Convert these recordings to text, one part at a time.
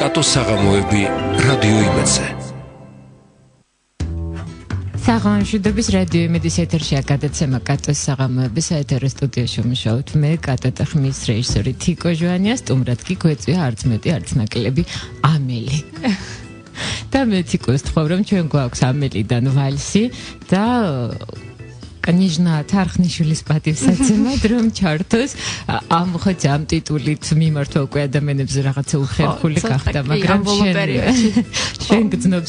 კატოს საღამოები რადიო იმედზე. საღამოშვიდობის რადიო იმედის ეთერშია გადაცემა კატოს საღამოების საეთერო სტუდიაში ვმუშაობთ მე კატო და ხმის რეჟისორი თიკო ჟვანია, სტუმრად კი გვეწვია არც მეტი არც ნაკლები ამელი. და მე თიკოს თქვა რომ ჩვენ გვაქვს ამელიდან ვალსი და Конечно, თარხნიშვილის პატივსაცემად რომ ჩართოს ამ ხო ამ ტიტულით მიმართვა უკვე ადამიანებს რაღაცა უხერხული გახდა, მაგრამ შენ გძნობ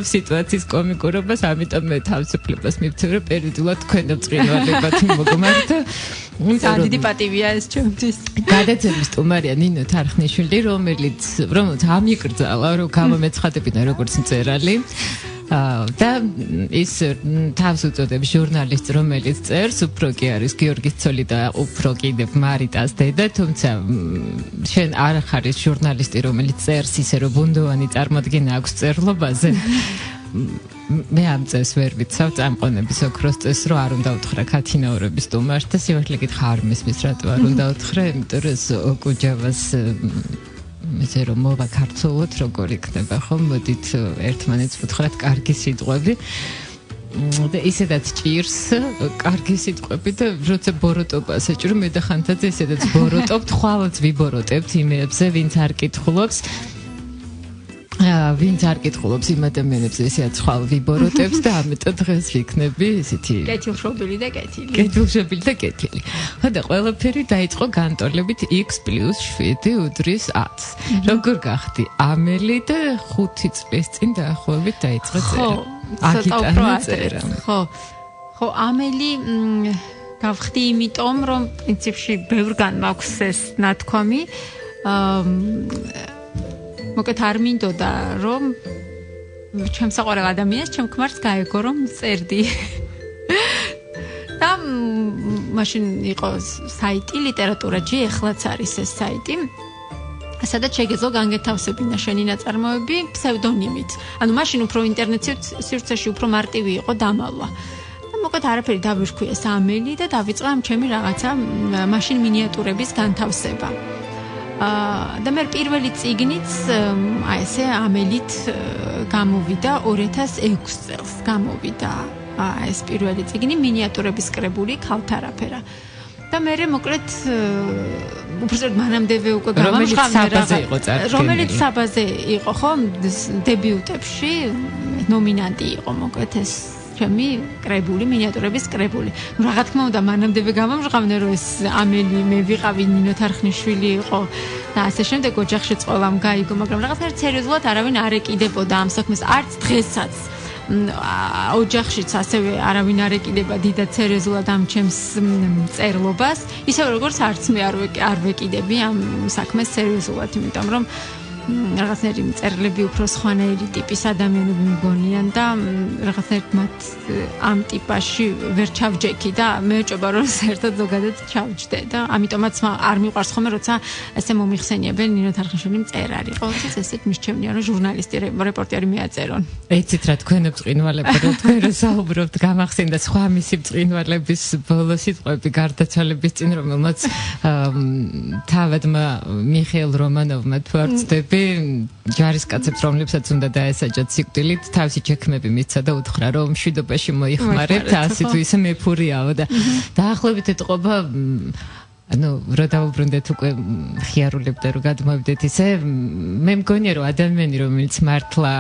სიტუაციის კომიკურობას, ამიტომ მე თავისუფლებას მივცემ, რომ პერიოდულად თქვენო წრინვალებად მოგმართა. დიდი პატივია ეს ჩვენთვის. გადაცემის სტუმარია ნინო თარხნიშვილი, რომელიც ამიკრძალა, რომ გამომეცხადებინა როგორც მწერალი. და ის თავს უწოდებს ჟურნალისტს, რომელიც წერს, უფრო კი არის გიორგი ცოლი და უფრო კიდევ მარიტას დედა, თუმცა შენ არ ხარ ის ჟურნალისტი, რომელიც წერს ისე, რომ ბუნდოვანი წარმოდგენა აქვს წერლობაზე. მე ამ წეს ვერ ვიცავ წამყონების ოქროს წეს, რომ არ უნდა უთხრა ქათინაურების სტუმარს და სიმართლე გითხრა არ მესმის, რატო არ უნდა უთხრა, იმიტომ რომ ოკუჯავას მე რომ მოვაქართულოთ როგორ იქნება ხომ მოდით ერთმანეთს ვუთხრათ კარგი სიტყვები და ისედაც ჭირს კარგი სიტყვები და როცა ბოროტობას ეჭირო მე და ხანთაძე ისედაც ბოროტობთ ხვალაც ვიბოროტებთ იმებზე ვინც არ კითხულობს ვინც არ კითხულობს იმ ადამიანებს ესეც ხვალ ვიბოროტებს და ამიტომ დღეს ვიქნები ისეთი კეთილშობილი და კეთილი. კეთილშობილი და კეთილი. ხო და ყველაფერი დაიწყო განტოლებით X+7 უდრის 10. როგორ გახდი ამელი და 5 წლის წინ დაახლოებით დაიწყო წერა. ხო, ამელი გავხდი იმიტომ, რომ პრინციპში ბევრგან მაქვს ეს ნათქვამი. მოკეთ არ მინდოდა რომ ჩემს საყვარელ ადამიანს ჩემ ქმარს გაეგო რომ წერდი და მაშინ იყო საიტი ლიტერატურაჯი ეხლაც არის ეს საიტი სადაც შეგეძლო განგეთავსებინა შენი ნაწარმოები ფსევდონიმით ანუ მაშინ უფრო ინტერნეტ სივრცეში უფრო მარტივი იყო დამალვა და მოკეთ არაფერი დავირქვიეს ამელი და დავიწყე ამ ჩემი რაღაცა მაშინ მინიატურების განთავსება და მე პირველი წიგნიც აი ესე ამელით გამოვიდა 2006 წელს გამოვიდა ეს პირველი წიგნი მინიატურების კრებული ქალთარაფერა და მე მოკლედ უბრალოდ მანამდევე უკვე გამამჟღავნე რომელიც საბაზე იყო ხო დებიუტებში ნომინანტი იყო მოკლედ ეს ჩემი კრებული მინიატურების კრებული. ნუ რა თქმა უნდა მანამდევე გამამჟღავნე რომ ეს ამელი მე ვიყავი ნინო თარხნიშვილი იყო და ასე შემდეგ ოჯახში ყველამ გაიგო, მაგრამ რაღაცნაირად სერიოზულად არავინ არ ეკიდებოდა ამ საქმეს არც დღესაც. ოჯახშიც ასევე არავინ არ ეკიდება დიდად სერიოზულად ამ ჩემს წერლობას, ისე როგორც არც მე არ ვეკიდები ამ საქმეს სერიოზულად, იმიტომ რომ რაღაცნაირი წერლები უფრო სხვანაირი ტიპის ადამიანები მგონიან და რაღაცნაირად მათ ამ ტიპაში ვერ ჩავჯექი და მე ეჭობა რომ საერთოდ ზოგადად ჩავჯდე და ამიტომაც არ მიყვარს ხოლმე როცა ესე მომიხსენიებენ ნინო თარხნიშვილი მწერალი. ყოველთვის ესეთ მისჩევნია რომ ჟურნალისტი რეპორტერი მეაწერონ. ეცით რა თქვენო ბრწყინვალება რომ თქვენ რო საუბრობთ გამახსენდა სხვა მისი ბრწყინვალების ბოლო სიტყვები გარდაცვალების წინ რომელმაც თავადმა მიხეილ რომანოვმა თუ არ ვცდები ჯარისკაცებს რომლებსაც უნდა დაესაჯათ სიკვდილით თავისი ჩექმები მისცა და უთხრა რომ მშვიდობაში მოიხმარებთ ასე თუ ისე მეფურიაო და დაახლოებით ეთყობა ანუ რა დავუბრუნდეთ უკვე ხიარულებდა რომ გადმოვიდეთ ისე მე მგონია რომ ადამიანი რომელიც მართლა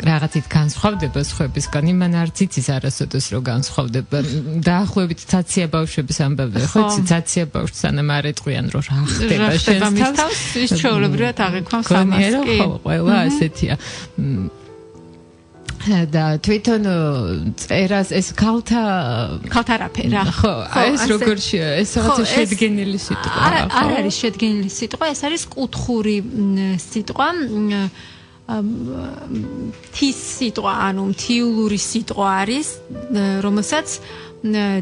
რაღაცით განსხვავდება სხვებისგან იმან არც იცის არასოდეს რომ განსხვავდება დაახლოებით ცაცია ბავშვების ამბავია ხო ცაცია ბავშვს სანამ არ ეტყვიან რომ რა ხდება შენს თავს ის ჩვეულებრივად აღიქვამს ამას კი ხო ყველა ასეთია და თვითონ წერას ეს ქალთარაფერა ხო ეს როგორ ეს რაღაც შედგენილი სიტყვა არ არის შედგენილი სიტყვა ეს არის კუთხური სიტყვა თის სიტყვა ანუ მთიულური სიტყვა არის რომელსაც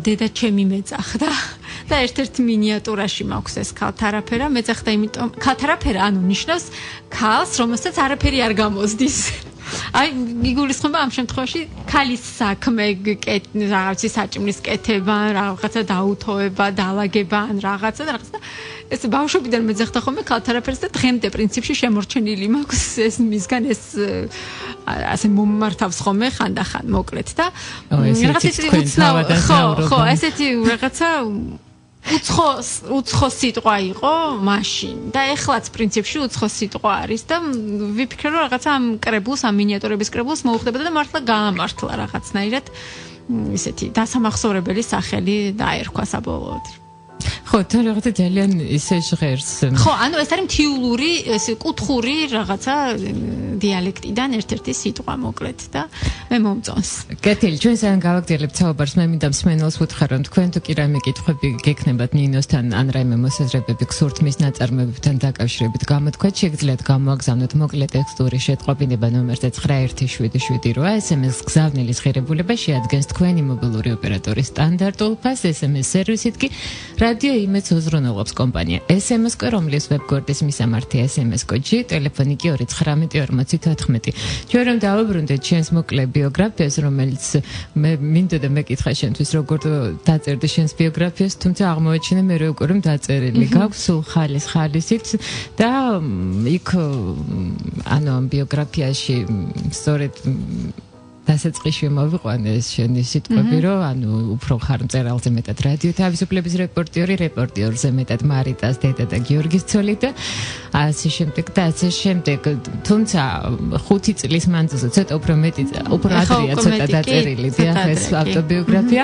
დედა ჩემი მეძახდა და ერთ-ერთ მინიატურაში მაქვს ეს ქალთარაფერა მეძახდა იმიტომ ქალთარაფერა ანუ ნიშნავს ქალს რომელსაც არაფერი არ გამოსდის აი იგულისხმება ამ შემთხვევაში ქალის საქმე რაღაცის საჭმლის კეთება, რაღაცა დაუთოება, დაალაგება ან რაღაცა ეს ბავშვობიდან მეძახდა ხოლმე ქალთერაპევტს და დღემდე პრინციპში შემორჩენილი მაქვს ეს მისგან ეს ასე მომმართავს ხოლმე ხანდახან მოკლედ და რაღაცა ხო ესეთი რაღაცა უცხო სიტყვა იყო მაშინ და ეხლაც პრინციპში უცხო სიტყვა არის და ვიფიქრე რომ რაღაცა ამ კრებულს ამ მინიატურების კრებულს მოუხდებოდა და მართლა გაამართლა რაღაცნაირად ისეთი დასამახსოვრებელი სახელი დაერქვა საბოლოოდ ხო, თან რაღაცა ძალიან ისე ჟღერს. ხო, ანუ ეს არის მთიულური, ეს კუთხური რაღაცა დიალექტიდან ერთ-ერთი სიტყვა მოკლედ და მე მომწონს. კეთილი, ჩვენ სან გავაგრძელებთ საუბარს, მე მინდა მსმენელს ვუთხრა, რომ თქვენ თუ კი რამე კითხვები გექნებათ ნინოსთან ან რაიმე მოსაზრებები გსურთ მის ნაწარმოებებთან დაკავშირებით გამოთქვათ, შეგიძლიათ გამოაგზავნოთ მოკლე ტექსტური შეტყობინება ნომერზე 91778, SMS გზავნილის ღირებულება შეადგენს თქვენი მობილური ოპერატორის სტანდარტულ ფასს, SMS სერვისით კი რადიო იმედს უზრუნველობს კომპანია SMS-კო, რომლის ვებგვერდის მისამართი SMS კოდში, ტელეფონი კი 294014. ჩვენ რომ დავუბრუნდეთ ჩვენს მოკლე ბიოგრაფიას, რომელიც მე მინდოდა მეკითხა შენთვის როგორ დაწერდი შენს ბიოგრაფიას, თუმცა აღმოაჩინე მე როგორ რომ დაწერილი გაქვს სულ ხალისით და იქ ანუ ამ ბიოგრაფიაში სწორედ დასაწყისში მოვიყვანე შენი სიტყვები, რომ ანუ უფრო ხარ მწერალზე მეტად რადიო თავისუფლების რეპორტიორზე მეტად მარიტას დედა და გიორგის ცოლი და ასე შემდეგ. თუმცა 5 წლის მანძილზე ცოტა უფრო მეტი, უფრო ადრეა ცოტა დაწერილი ეს ავტობიოგრაფია.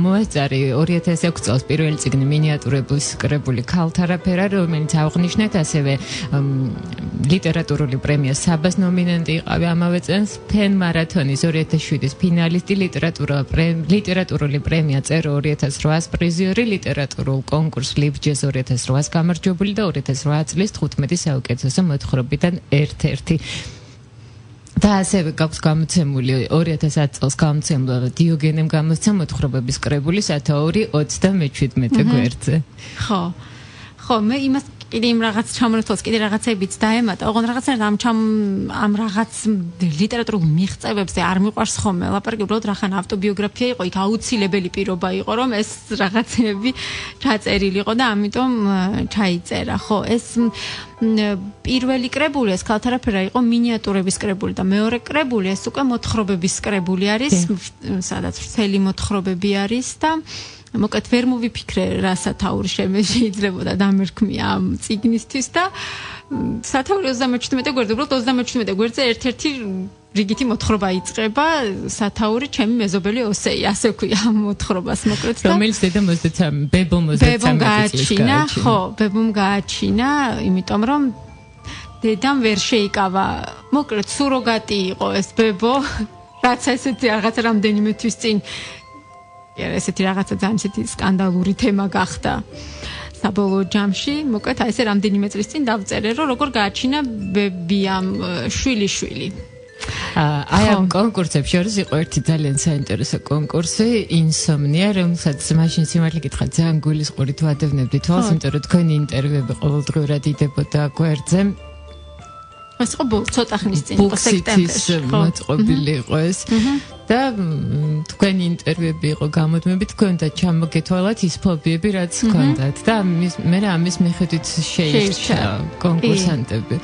მოეწარი 2006 წელს პირველი წიგნი მინიატურების კრებული ქალთერაპევტი, რომელიც აღნიშნეთ ასევე ლიტერატურული პრემია საბას ნომინანტი იყავი ამავე წელს, ფენ მარათონის 2007-ის ფინალისტი, ლიტერატურული პრემია წერო 2008 პრიზიორი, ლიტერატურულ კონკურს ლიბჯეს 2008 გამარჯვებული და 2008 წლის 15 საუკეთესო მოთხრობიდან ერთ-ერთი. და ასევე გაქვს გამოცემული 2010 წელს გამოცემული დიოგენემ გამოსცა მოთხრობების კრებული სათაური 37 გვერდზე. ხო, მე იმას კიდე იმ რაღაც ჩამონათვალს კიდე რაღაცებიც დაემატა. ოღონდ რაღაცნაირად ამ რაღაც ლიტერატურულ მიღწევებზე არ მიყვარს ხოლმე ლაპარაკი, უბრალოდ რახან ავტობიოგრაფია იყო, იქ აუცილებელი პირობა იყო, რომ ეს რაღაცები ჩაწერილი იყო და ამიტომ ჩაიწერა. ხო, ეს პირველი კრებული ეს ქალთერაპევტი იყო მინიატურების კრებული და მეორე კრებული ეს უკვე მოთხრობების კრებული არის, სადაც ვრცელი მოთხრობები არის და მოკლედ ვერ მოვიფიქრე რა სათაური შეიძლება დამერქმია ამ წიგნისთვის და სათაური 37 გვერდზე, უბრალოდ 37 გვერდზე ერთ-ერთი რიგითი მოთხრობა იწყება, სათაური ჩემი მეზობელი ოსეი, ასე ვქვია ამ მოთხრობას მოკლედ და რომელიც დედა მოსდეცამ ბებომ გააჩინა, ხო, ბებომ გააჩინა, იმიტომ რომ დედამ ვერ შეიკავა, მოკლედ სუროგატი იყო ეს ბებო, რაც ესეთი რაღაცა რამდენიმე თვის წინ ესეთი რაღაცა ძალიან ისეთი სკანდალური თემა გახდა საბოლოო ჯამში. მოკლედ აი ესე რამდენიმე წლის წინ დავწერე, რომ როგორ გააჩინა ბებიამ შვილი. აი ამ კონკურსებში არის იყო ერთი ძალიან საინტერესო კონკურსი, ინსომნია, რომელსაც მაშინ სიმართლე გითხრათ ძალიან გულისყურით ვადევნებდი თვალს, იმიტომ რომ თქვენი ინტერვიუები ყოველდღიურად იდებოდა გვერდზე. ეს იყო ცოტა ხნის წინ იყო სექტემბერში მოწყობილი იყო ეს და თქვენი ინტერვიუები იყო გამოდმებით, თქვენ და ჩამოგეთვალათ ის ფობიები რაც ჰქონდათ და მე ამის მიხედვით შეირჩა კონკურსანტები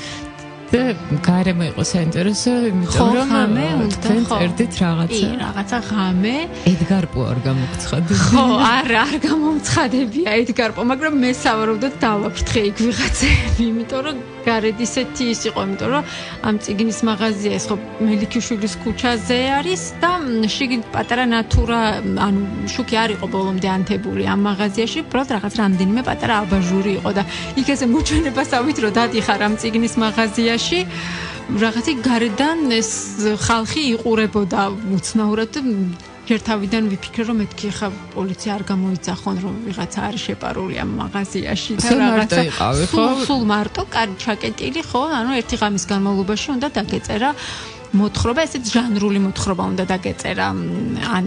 და გარემო იყო საინტერესო, იმიტომ რომ თქვენ წერდით რაღაცა ღამე ედგარ პო არ გამოგცხადები. ხო, არა, არ გამომცხადებია ედგარ პო, მაგრამ მე სავარაუდოდ დავაფრთხე იქ ვიღაცები, იმიტომ რომ გარეთ ისეთი ის იყო, იმიტომ რომ ამ წიგნის მაღაზია ეს ხო მელიქიშვილის ქუჩაზე არის და შიგნით პატარა ნატურა, ანუ შუქი არ იყო ბოლომდე ანთებული ამ მაღაზიაში, უბრალოდ რაღაც რამდენიმე პატარა აბაჟური იყო და იქ ესე მოჩვენებასავით რომ დადიხარ ამ წიგნის მაღაზიაში რაღაცი გარედან ეს ხალხი იყურებოდა უცნაურად ჯერ თავიდან ვიფიქრე რომ მეთქი ხა პოლიცია არ გამოიძახონ რომ ვიღაცა არის შეპარული ამ მაღაზიაში და რაღაცა სულ მარტო კარი ჩაკეტილი ხო ანუ ერთი ღამის განმავლობაში უნდა დაგეწერა მოთხრობა, ესეც ჟანრული მოთხრობა უნდა დაგეწერა, ან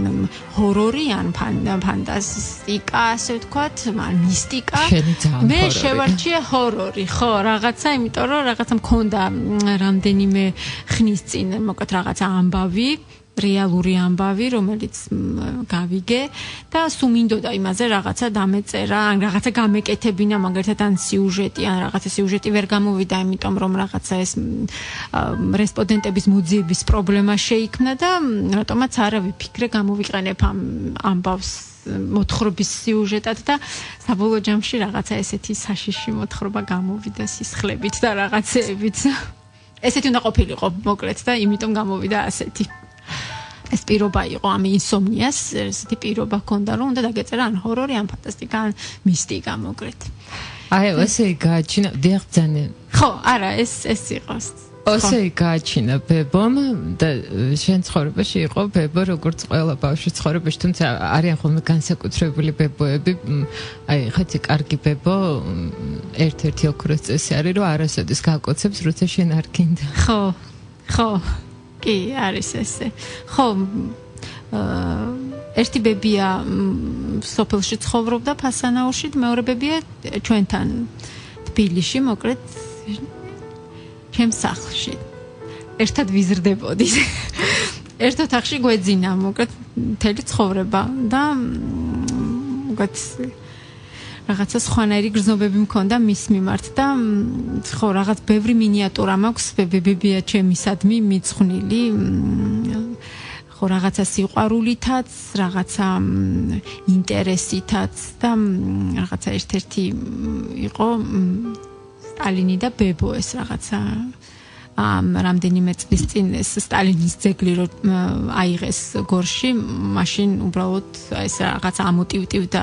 ჰორორი, ან ფანტასტიკა, ასე ვთქვათ, ან მისტიკა. მე შევარჩიე ჰორორი, ხო, რაღაცა, იმიტომ რომ რაღაცა მქონდა რამდენიმე ხნის წინ, მოკლედ რაღაცა ამბავი, რეალური ამბავი, რომელიც გავიგე და სულ მინდოდა იმაზე რაღაცა დამეწერა, ან რაღაცა გამეკეთებინა, მაგალითად ან სიუჟეტი, ან რაღაცა სიუჟეტი ვერ გამოვიდა, იმიტომ რომ რაღაცა ეს რესპონდენტების მოძიების პრობლემა შეიქმნა და რატომაც არა ვიფიქრე გამოვიყენებ ამ ამბავს მოთხრობის სიუჟეტად და საბოლოო ჯამში რაღაცა ესეთი საშიში მოთხრობა გამოვიდა სისხლებით და რაღაცეებით. ესეთი უნდა ყოფილიყო, მოკლედ და იმიტომ გამოვიდა ასეთი. ეს პირობა იყო ამ ინსომნიას, ესეთი პირობა ჰქონდა, რომ უნდა დაგეწერა ან ჰორორი, ან ფანტასტიკა, ან მისტიკა, მოკლედ. აი, ესე გააჩინა, დიახძანე. ხო, არა, ეს იყოს. ოსე გააჩინა ბებომ და შენ ცხოვრებაში იყო ბებო, როგორც ყველა ბავშვის ცხოვრებაში, თუმცა არიან ხოლმე განსაკუთრებული ბებოები. აი, ხეთი კარგი ბებო, ერთ-ერთი ოქროს წესი არის, რომ არასოდეს გაკოცებს, როცა შენ არ გინდა. ხო. კი, არის ესე. ხო, ერთი ბებია სოფელში ცხოვრობდა ფასანაურში, მეორე ბებია ჩვენთან თბილისში, მოკლედ ჩემს სახლში. ერთად ვიზრდებოდით. ერთ ოთახში გვეძინა, მოკლედ მთელი ცხოვრება და მოკლედ რაღაცა სხვანაირი გრძნობები მქონდა მის მიმართ და ხო რაღაც ბევრი მინიატურა მაქვს ბებია ჩემისადმი მიძღვნილი ხო რაღაცა სიყვარულითაც რაღაცა ინტერესითაც და რაღაცა ერთ-ერთი იყო სტალინი და ბებო ეს რაღაცა რამდენიმე წლის წინ ეს სტალინის ძეგლი რომ აიღეს გორში, მაშინ უბრალოდ ეს რაღაც ამოტივტივდა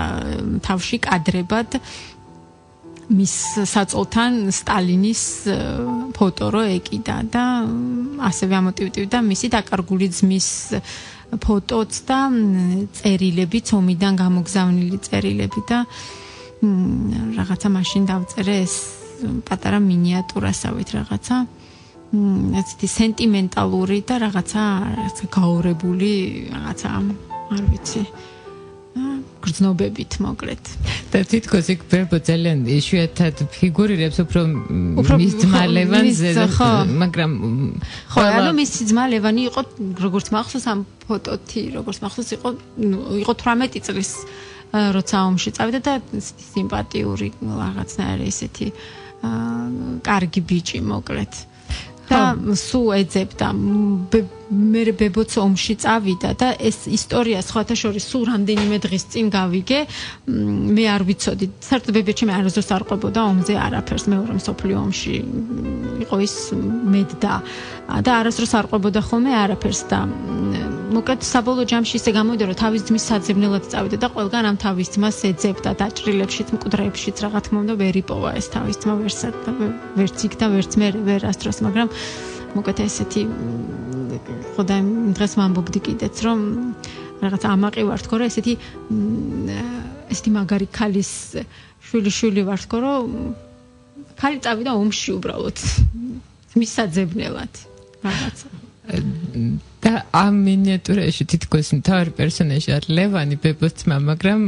თავში კადრებად მის საწოლთან სტალინის ფოტო რო ეკიდა და ასევე ამოტივტივდა მისი დაკარგული ძმის ფოტოც და წერილებიც, ომიდან გამოგზავნილი წერილები და რაღაცა მაშინ დავწერე ეს პატარა მინიატურასავით რაღაცა ესეთი სენტიმენტალური და რაღაცა გაურებული რაღაცა არ ვიცი გრძნობებით მოკლედ და თითქოს იქ ბებო ძალიან იშვიათად ფიგურირებს უფრო მის ძმა ლევანზე მაგრამ ხო ანუ მის ძმა ლევანი იყო როგორც მახსოვს ამ ფოტოთი როგორც მახსოვს იყო 18 წლის როცა ომში წავიდა და სიმპათიური რაღაცნაირი ესეთი კარგი ბიჭი მოკლედ და სულ ეძებდა მე ბებოც ომში წავიდა და ეს ისტორია სხვათა შორის სულ რამდენიმე დღის წინ გავიგე მე არ ვიცოდი საერთოდ ბებია ჩემი არასდროს არ ყვებოდა ომზე არაფერს მეორე მსოფლიო ომში იყო ის მედდა და არასდროს არ ყვებოდა ხოლმე არაფერს და მოკლედ საბოლოო ჯამში ისე გამოვიდა რომ თავის ძმის საძებნელად წავიდა და ყველგან ამ თავის ძმას ეძებდა დაჭრილებშიც მკვდრებშიც რა თქმა უნდა ვერ იპოვა ეს თავის ძმა ვერც იქ და ვერც მე ვერასდროს მაგრამ მოკლედ ესეთი ხო და დღეს ვამბობდი კიდეც რომ რაღაც ამაყი ვარ თქო რომ ესეთი მაგარი ქალის შვილი ვარ თქო რომ ქალი წავიდა ომში უბრალოდ მის საძებნელად რაღაცა და ამ მინიატურაში თითქოს მთავარი პერსონაჟი არის ლევანი ბებოს ძმა, მაგრამ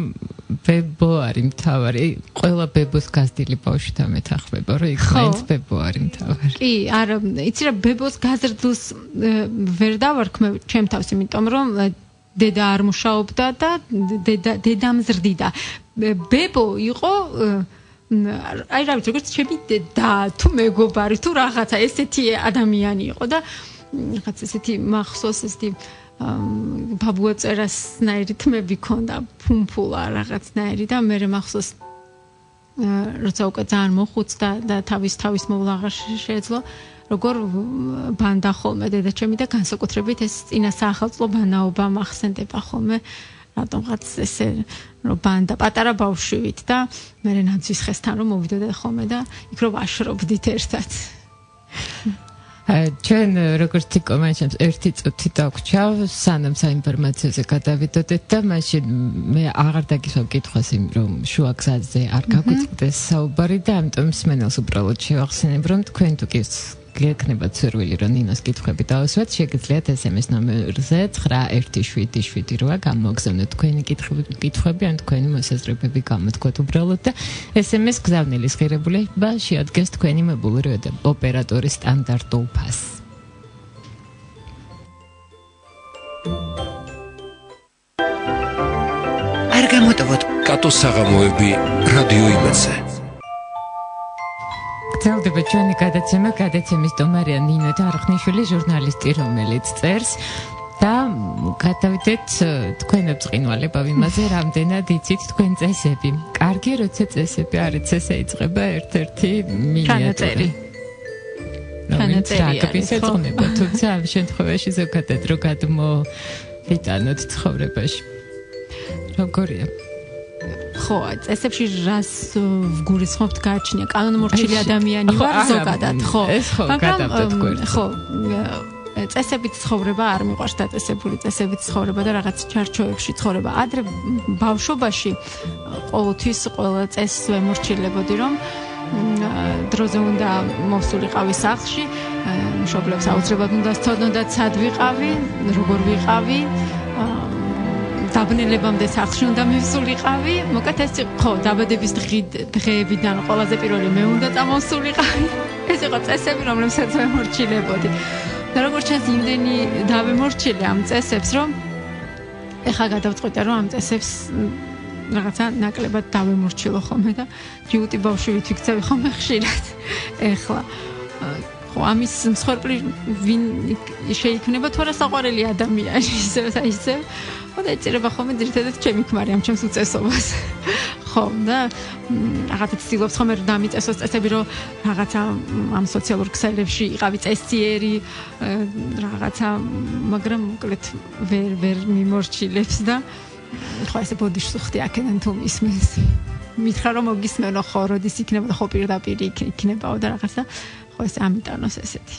ბებო არის მთავარი. ყველა ბებოს გაზრდილი ბავშვთან მეთანხმება, რომ იქ მაინც ბებო არის მთავარი. კი, არა, იცი რა ბებოს გაზრდილს ვერ დავარქმევ ჩემ თავს, იმიტომ რომ დედა არ მუშაობდა და დედა მზრდიდა. ბებო იყო აი რა ვიცი, როგორც ჩემი დედა თუ მეგობარი თუ რაღაცა ესეთი ადამიანი იყო და რაღაც ესეთი მახსოვს ესეთი ბაბუაწერასნაირი თმები ქონდა ფუმფულა რაღაცნაირი და მე მახსოვს როცა უკვე ძალიან მოხუცდა და თავის მოვლა აღარ შეეძლო როგორ ბანდა ხოლმე დედაჩემი და განსაკუთრებით ეს წინა საახალწლო ბანაობა მახსენდება ხოლმე რატომღაც ესე რომ ბანდა პატარა ბავშვით და მე ნაძვის ხესთან რომ მოვიდოდა ხოლმე და იქ რომ ვაშრობდით ერთად ჩვენ როგორც თიკომანჩემს ერთი წუთი დაგვრჩა სანამ საინფორმაციოზე გადავიდოდეთ და მაშინ მე აღარ დაგისვამ კითხვას იმ რომ შუა გზაზე არ გაგვიწყდეს საუბარი და ამიტომ მსმენელს უბრალოდ შევახსენებ რომ თქვენ თუ კი გექნებათ სურვილი რომ ნინოს კითხვები დავუსვათ, შეგიძლიათ SMS ნომერზე 917778 გამოგზავნოთ თქვენი კითხვები ან თქვენი მოსაზრებები გამოთქვათ უბრალოდ და SMS გზავნილის ღირებულება შეადგენს თქვენი მობილური ოპერატორის სტანდარტულ ფასს. არ გამოტოვოთ კატოს საღამოები რადიო იმედზე. გრძელდება ჩვენი გადაცემა, გადაცემის სტუმარია ნინო თარხნიშვილი, ჟურნალისტი, რომელიც წერს და გადავიდეთ თქვენ ბრწყინვალება იმაზე, რამდენად იცით თქვენ წესები. კარგი, როცა წესები არ იცი, ესე იწყება ერთ-ერთი მინიატური. რაკბის ეწონება, თუმცა ამ შემთხვევაში ზოგადად რო გადმოვიტანოთ ცხოვრებაში. როგორია? ხო, წესებში რას ვგულისხმობთ გააჩნია? კანონმორჩილი ადამიანი ვარ ზოგადად, ხო. ეს ხო გადავდოთ გვერდზე. ხო, წესებით ცხოვრება არ მიყვარს დაწესებული წესებით ცხოვრება და რაღაც ჩარჩოებში ცხოვრება. ადრე ბავშვობაში ყოველთვის ყველა წესს ვემორჩილებოდი, რომ დროზე უნდა მოვსულიყავი სახლში, მშობლებს აუცილებლად უნდა სწოდნოდათ სად ვიყავი, როგორ ვიყავი. დაბნელებამდე სახლში უნდა მივსულიყავი. მოკლედ ეს ხო, დაბადების დღეებიდან ყველაზე პირველი მე უნდა წამოვსულიყავი. ეს იყო წესები, რომლებსაც ვემორჩილებოდი. და როგორც ჩანს, იმდენი დავემორჩილე ამ წესებს, რომ ეხლა გადავწყვიტე, რომ ამ წესებს რაღაცა ნაკლებად დავემორჩილო ხოლმე და ჯიუტი ბავშვით ვიქცევი ხოლმე ხშირად. ეხლა ხო, ამის მსხვერპლი ვინ შეიქმნება თუ არა საყვარელი ადამიანი, ისევ და ეწირება ხოლმე ძირითადად ჩემი ქმარი ამ ჩემს უწესობას. ხო, და რაღაცა ცდილობს ხოლმე რომ დამიწესოს წესები, რომ რაღაცა ამ სოციალურ ქსელებში იყავი წესიერი, რაღაცა, მაგრამ მოკლედ ვერ მიმორჩილებს და ხო, ესე ბოდიშსუხტი აქედან თუ მისმენს. მითხრა რომ მოგისმენო, ხო, როდის იქნება და ხო პირდაპირ იქნებაო და რაღაცა, ხო, ეს ამიტანოს ესეთი.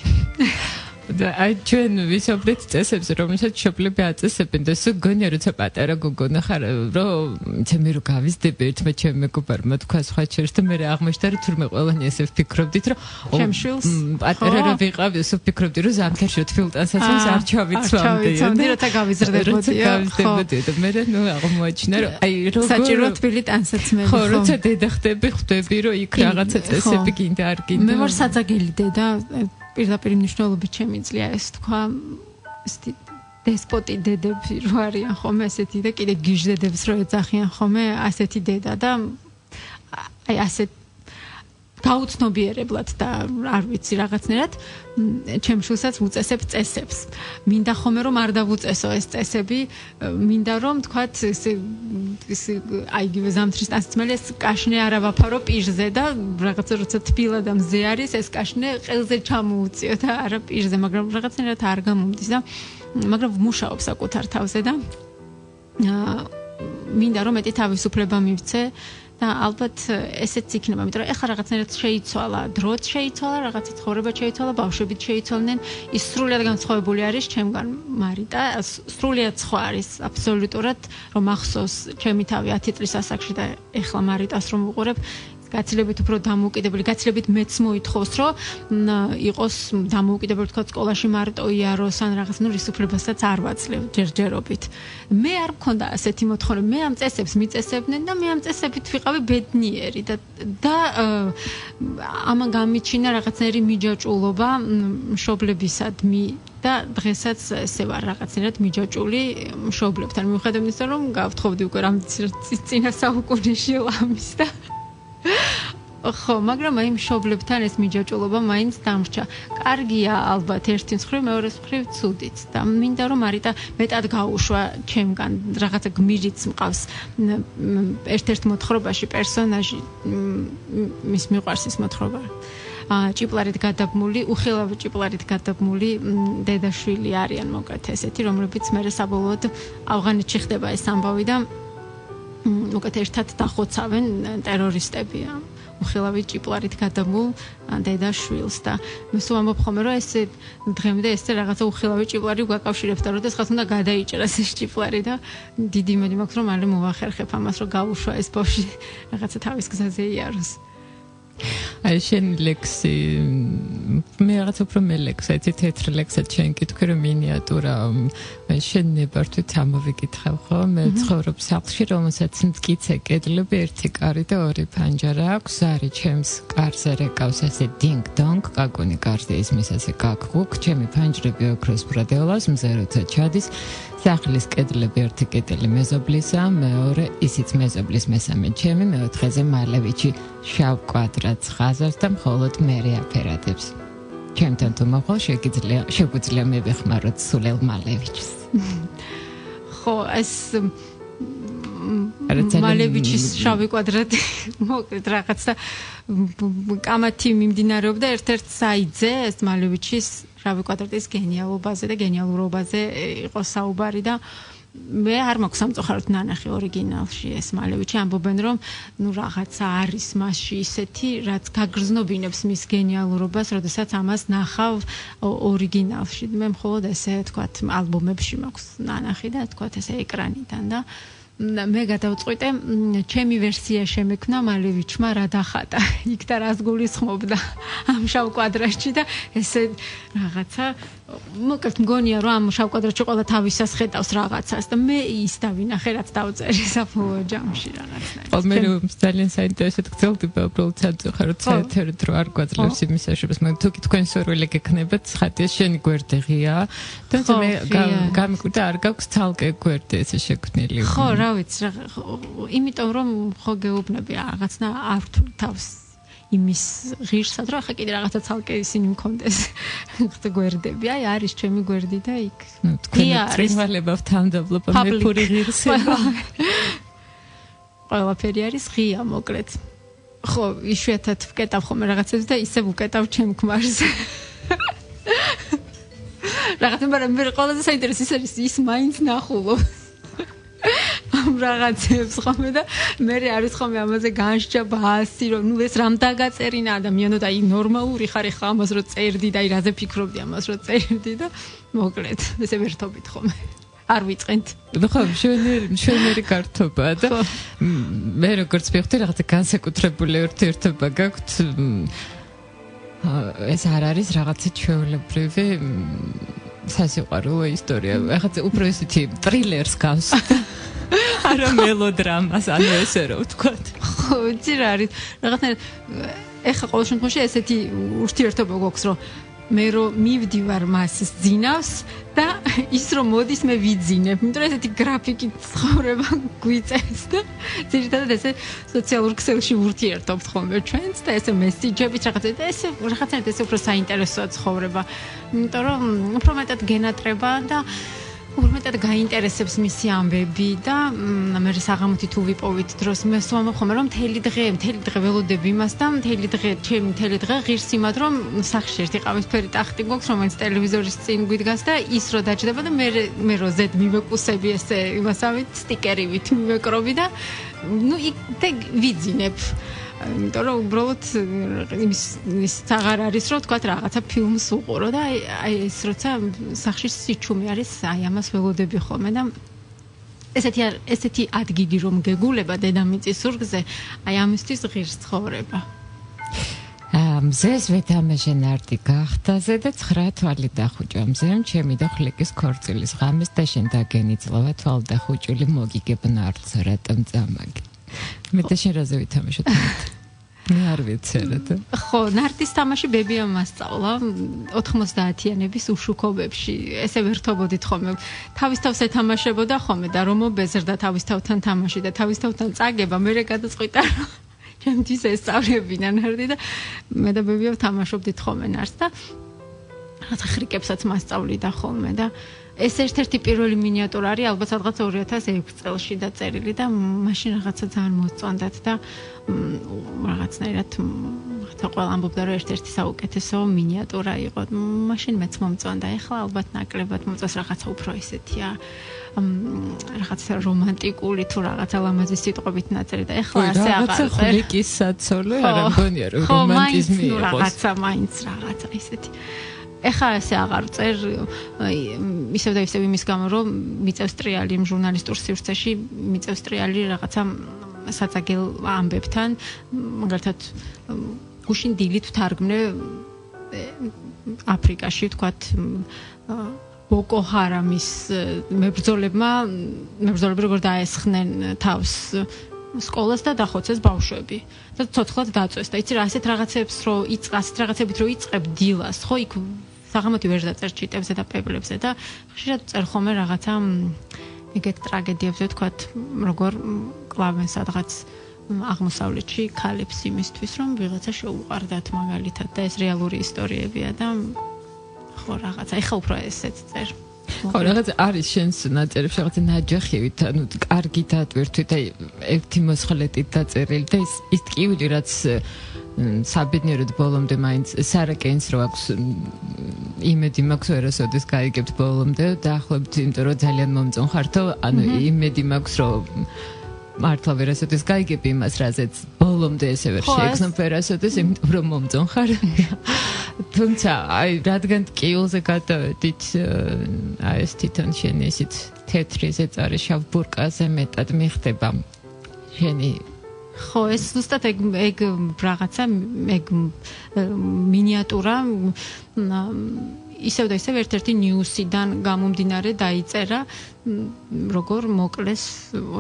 და აი ჩვენ ვისაუბრეთ წესებზე, რომელსაც მშობლები აწესებენ და სულ გონია როცა პატარა გოგონა ხარ, რომ ჩემი რო გავიზდები ერთმა ჩემ მეგობარმა თქვა სხვა ჩერს და მე აღმოჩნდა რომ თურმე ყველანი ესე ვფიქრობდით, რომ ჩემშვილს პატარა რო ვიყავი, ესე ვფიქრობდი რომ ზამთარში თბილტანსაც არ ჩავიცვამდი. ჩავიცვამდი, როცა გავიზრდებოდიო. და მე ნუ აღმოაჩინა რომ აი როგორ საჭირო თბილტანსაც მე ხო, როცა დედა ხდები, ხვდები რომ იქ რაღაცა წესები გინდა არ გინდა. მე ვარ საძაგელი დედა. პირდაპირ მნიშვნელობით შემიძლია ეს თქვა დესპოტი დედები რო არიან ხოლმე ესეთი და კიდე გიჟდედებს რო ეძახიან ხოლმე ასეთი დედა და აი ასეთ გაუცნობიერებლად და არ ვიცი რაღაცნაირად ჩემშვილსაც უწესებ წესებს. მინდა ხოლმე რომ არ დავუწესო ეს წესები, მინდა რომ თქვათ ეს აიგივე ზამთრის ტანსაცმელი ეს კაშნე არ ავაფარო პირზე და რაღაცა როცა თბილა და მზე არის ეს კაშნე ყელზე ჩამოუწიო და არა პირზე, მაგრამ რაღაცნაირად არ გამომდის და მაგრამ ვმუშაობ საკუთარ თავზე და მინდა რომ მეტი თავისუფლება მივცე და ალბათ ესეც იქნება, იმიტომ რომ ეხლა რაღაცნაირად შეიცვალა, დროც შეიცვალა, რაღაცა ცხოვრება შეიცვალა, ბავშვებით შეიცვალნენ, ის სრულიად განსხვავებული არის ჩემგან მარიტა, სრულიად სხვა არის აბსოლუტურად, რომ ახსოვს ჩემი თავი 10 წლის ასაკში და ეხლა მარიტას რომ ვუყურებ, გაცილებით უფრო დამოუკიდებელი, გაცილებით მეც მოითხოვს, რომ იყოს დამოუკიდებელი თქვა სკოლაში მარტო იაროს ან რაღაც რისუფლებასაც არ ვაძლევ ჯერჯერობით. მე არ მქონდა ასეთი მოთხოვნა, მე ამ წესებს მიწესებდნენ და მე ამ წესებით ვიყავი ბედნიერი და ამან გამიჩინა რაღაცნაირი მიჯაჭულობა მშობლებისადმი და დღესაც ესე ვარ რაღაცნაირად მიჯაჭული მშობლებთან. მიუხედავად იმისა, რომ გავთხოვდი უკვე წინა საუკუნეში ლამის და ხო, მაგრამ აი მშობლებთან ეს მიჯაჭულობა მაინც დამრჩა. კარგია ალბათ ერთი მხრივ, მეორე მხრივ ცუდიც და მინდა რომ მარიტა მეტად გაუშვა ჩემგან რაღაცა გმირიც მყავს ერთ-ერთ მოთხრობაში პერსონაჟი მის მიყვარს ის მოთხრობა. ჭიპლარით გადაბმული, უხილავი ჭიპლარით გადაბმული დედაშვილი არიან მოკლედ ესეთი, რომლებიც მე საბოლოოდ ავღანეთში ხდება ეს ამბავი და მოკლედ ერთად დახოცავენ ტერორისტები. უხილავი ჭიპლარით გადამულ დედაშვილს და მე სულ ამბობ ხოლმე რომ ეს დღემდე ეს რაღაცა უხილავი ჭიპლარი გვაკავშირებს და როდესაც უნდა გადაიჭერას ეს ჭიპლარი და დიდი იმედი მაქვს რომ მალე მოვახერხებ ამას რომ გავუშვა ეს ბავშვი რაღაცა თავის გზაზე იაროს. აი შენ ლექსი მე რაღაც უფრო მე ლექსი თეთრ ლექსად შენ კითხე რომ მინიატურა შენ ნებართვით ამოვიკითხავ ხო მე ცხოვრობ სახლში რომელსაც მტკიცე კედლები ერთი კარი და ორი ფანჯარა აქვს არის ჩემს კარზე რეკავს ესე დინგ დონგ კაკუნი კარზე ისმის ესე კაკუკ ჩემი ფანჯრები ოქროს ბრადეულას მზე როცა ჩადის სახლის კედლები ერთი კედელი მეზობლისა მეორე ისიც მეზობლის მესამე ჩემი მეოთხეზე მალევიჩი შავ კვადრატს ხაზავს და მხოლოდ მერე აფერადებს ჩემთან თუ მოხო შეგვიძლია მე ვეხმაროთ სულელ მალევიჩს ხო ეს მალევიჩის შავი კვადრატი მოკლედ რაღაცა კამათი მიმდინარეობდა ერთ-ერთ საიტზე ეს მალევიჩის შავი კვადრატის გენიალობაზე და გენიალურობაზე იყო საუბარი და მე არ მაქვს სამწუხაროდ ნანახი ორიგინალში ეს მალევიჩი ამბობენ რომ ნუ რაღაცა არის მასში ისეთი რაც გაგრძნობინებს მის გენიალურობას როდესაც ამას ნახავ ორიგინალში მე მხოლოდ ესე თქვათ ალბომებში მაქვს ნანახი და თქვათ ესე ეკრანიდან და მე გადავწყვიტე ჩემი ვერსია შემექმნა მალევიჩმა რა დახატა იქ და რას გულისხმობდა ამ შავ კვადრატში და ესე რაღაცა მოკლედ მგონია რომ ამ შავ კვადრატში ყველა თავისას ხედავს რაღაცას და მე ის დავინახე რაც დავწერე საფუო ჯამში რაღაცნაირად მე ძალიან საინტერესოდ გძელდება უბრალოდ სამწუხაროდ საერთოდ რო არ გვაძლევს იმის შეშობას მე თუ თქვენ სურვილი გექნებათ ხატია შენი გვერდი ღია და მე გამიკვირდა არ გაქვს თალკე გვერდი ესე შექმნილი ხო რა ვიცი იმიტომ რომ ხო გეუბნები რაღაცნა არ ვთვლი თავს იმის ღირსად რომ ახლა კიდე რაღაცა ცალკე ისინი მქონდეს ხტ გვერდები აი არის ჩემი გვერდი და იქ თქვენ წრიმალება ვთანდაბლობა მე პური ღირსება ყველაფერი არის ღია მოკლედ ხო იშვიათად ვკეტავ ხოლმე რაღაცებს და ისევ ვკეტავ ჩემ ქმარს რაღაცა მაგრამ მე ყველაზე საინტერესო ის არის ის მაინც ნახულობს ამ რაღაცებს ხოლმე და მე არის ხოლმე ამაზე განსჯა ბასი რომ ნუ ეს რამ დაგაწერინა ადამიანო და აი ნორმალური ხარ ხა ამას რო წერდი და აი რაზე ფიქრობდი ამას რო წერდი და მოკლედ ესე ვერთობით ხოლმე არ ვიწყენთ ხო შვენერი გართობა და მე როგორც ვიხდი რაღაცა განსაკუთრებული ურთიერთობა გაქვთ ეს არ არის რაღაცა ჩვეულებრივი სასიყვარულო ისტორია რაღაცა უფრო ისეთი ტრილერს გავს არა მელოდრამას ანუ ესე რომ ვთქვათ ხო იცი რა არის რაღაცა ეხა ყოველ შემთხვევაში ესეთი ურთიერთობა გვაქვს რომ მე რომ მივდივარ მასის ძინავს და ის რომ მოდის მე ვიძინებ იმიტომ რომ ესეთი გრაფიკით ცხოვრება გვიწევს და ძირითადად ესე სოციალურ ქსელში ურთიერთობთ ხოლმე ჩვენც და ესე მესიჯებით რაღაცა და ესე რაღაცნაირად ესე უფრო საინტერესოა ცხოვრება იმიტომ რომ უფრო მეტად გენატრება და უმეტად გაინტერესებს მისი ამბები და მე საღამოთი თუ ვიპოვით დროს მე ვსვამობ ხოლმე რომ მთელი დღე ველოდები იმას და მთელი დღე ღირს იმად რომ სახში ერთი ყავისფერი ტახტი გვაქვს რომელიც ტელევიზორის წინ გვიდგას და ის რო დაჯდება და მე რო ზედ მივეკუსები ესე იმასავით სტიკერივით მივეკრობი და ნუ იქ ვიძინებ იმიტომ რომ უბრალოდ ის აღარ არის რომ თქვა რაღაცა ფილმს უყურო და აი ეს როცა სახში სიჩუმე არის აი ამას ველოდები ხოლმე და ესეთი ადგილი რომ გეგულება დედამიწის ზურგზე აი ამისთვის ღირს ცხოვრება მზეს ვეთამაშე ნარდი გახტაზე და 9 თვალი დახუჭა მზემ ჩემი და ხლიკის ქორწილის ღამეს და შენ დაგენიძლავა თვალ და ხუჭული მოგიგებ ნარდს რატომ წამაგი მე და შენ რაზე ვითამაშოთ მე არ ვიცი რა ხო ნარდის თამაში ბებიამ მასწავლა 90-იანების უშუქობებში ესე ვერთობოდით ხოლმე თავის თავს ეთამაშებოდა ხოლმე და რომ მობეზრდა თავის თავთან თამაში და თავის თავთან წაგება მე გადაწყვიტა რომ ჩემთვის ესწავლებინა ნარდი და მე და ბებია ვთამაშობდით ხოლმე ნარდს და რაღაცა ხრიკებსაც მასწავლიდა ხოლმე და ეს ერთ-ერთი პირველი მინიატურა არის ალბათ სადღაც 2006 წელში დაწერილი და მაშინ რაღაცა ძალიან მოწონდათ და რაღაცნაირად რაღაცა ყველა ამბობდა რომ ერთ-ერთი საუკეთესო მინიატურა იყო მაშინ მეც მომწონდა ეხლა ალბათ ნაკლებად მომწონს რაღაცა უფრო ისეთია რაღაცა რომანტიკული თუ რაღაცა ლამაზი სიტყვებით ნაწერი და ეხლა ასე აღარ რაღაცა ხლიკის საცოლე არ მგონია რომ რომანტიზმი იყო რაღაცა მაინც რაღაცა ისეთი ეხლა ასე აღარ წერ ისევ და ისევ იმის გამო რომ მიწევს ტრიალი იმ ჟურნალისტურ სივრცეში მიწევს ტრიალი რაღაცა საწაგელ ამბებთან მაგალითად გუშინ დილით ვთარგმნე აფრიკაში თქვათ ბოკო ჰარამის მებრძოლები როგორ დაესხნენ თავს სკოლას და დახოცეს ბავშვები და ცოცხლად დაწვეს და იცი რა ასეთ რაღაცებს რო ასეთ რაღაცებით რო იწყებ დილას ხო იქ საღამოთი ვერ დაწერ ჩიტებზე და პებლებზე და ხშირად წერ ხომე რაღაცა ეგეთ ტრაგედიებზე თქვათ როგორ კლავენ სადღაც აღმოსავლეთში ქალებს იმისთვის რომ ვიღაცა შეუყარდათ მაგალითად და ეს რეალური ისტორიებია და ხო რაღაცა ეხა უფრო ესეც წერ ხო რაღაც არის შენს ნაწერებში რაღაცა ნაჯახივით ანუ კარგი დატვირთვით აი ერთი მოსხლეტით დაწერილი და ის ტკივილი რაც საბედნიეროდ ბოლომდე მაინც სარაკენს რო აქვს იმედი მაქვს ვერასოდეს გაიგებთ ბოლომდე დაახლოებით იმიტომ რომ ძალიან მომწონხართო ანუ იმედი მაქვს რომ მართლა ვერასოდეს გაიგებ იმას რაზეც ბოლომდე ესე ვერ შეექმნა ვერასოდეს იმიტომ რომ მომწონხარ თუმცა აი რადგან ტკივილზე გადავედით აი ეს თვითონ შენი ისიც თეთრი ზეწარი შავ ბურკაზე მეტად მიხდება შენი ხო ეს ზუსტად ეგ რაღაცა ეგ მინიატურა ისევ და ისევ ერთ-ერთი ნიუსიდან გამომდინარე დაიწერა როგორ მოკლეს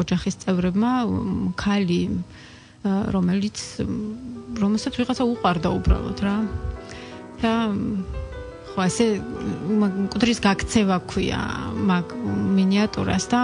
ოჯახის წევრებმა ქალი რომელსაც ვიღაცა უყარდა უბრალოდ რა და ხო ასე მკვდრის გაქცევა ქვია მაგ მინიატურას და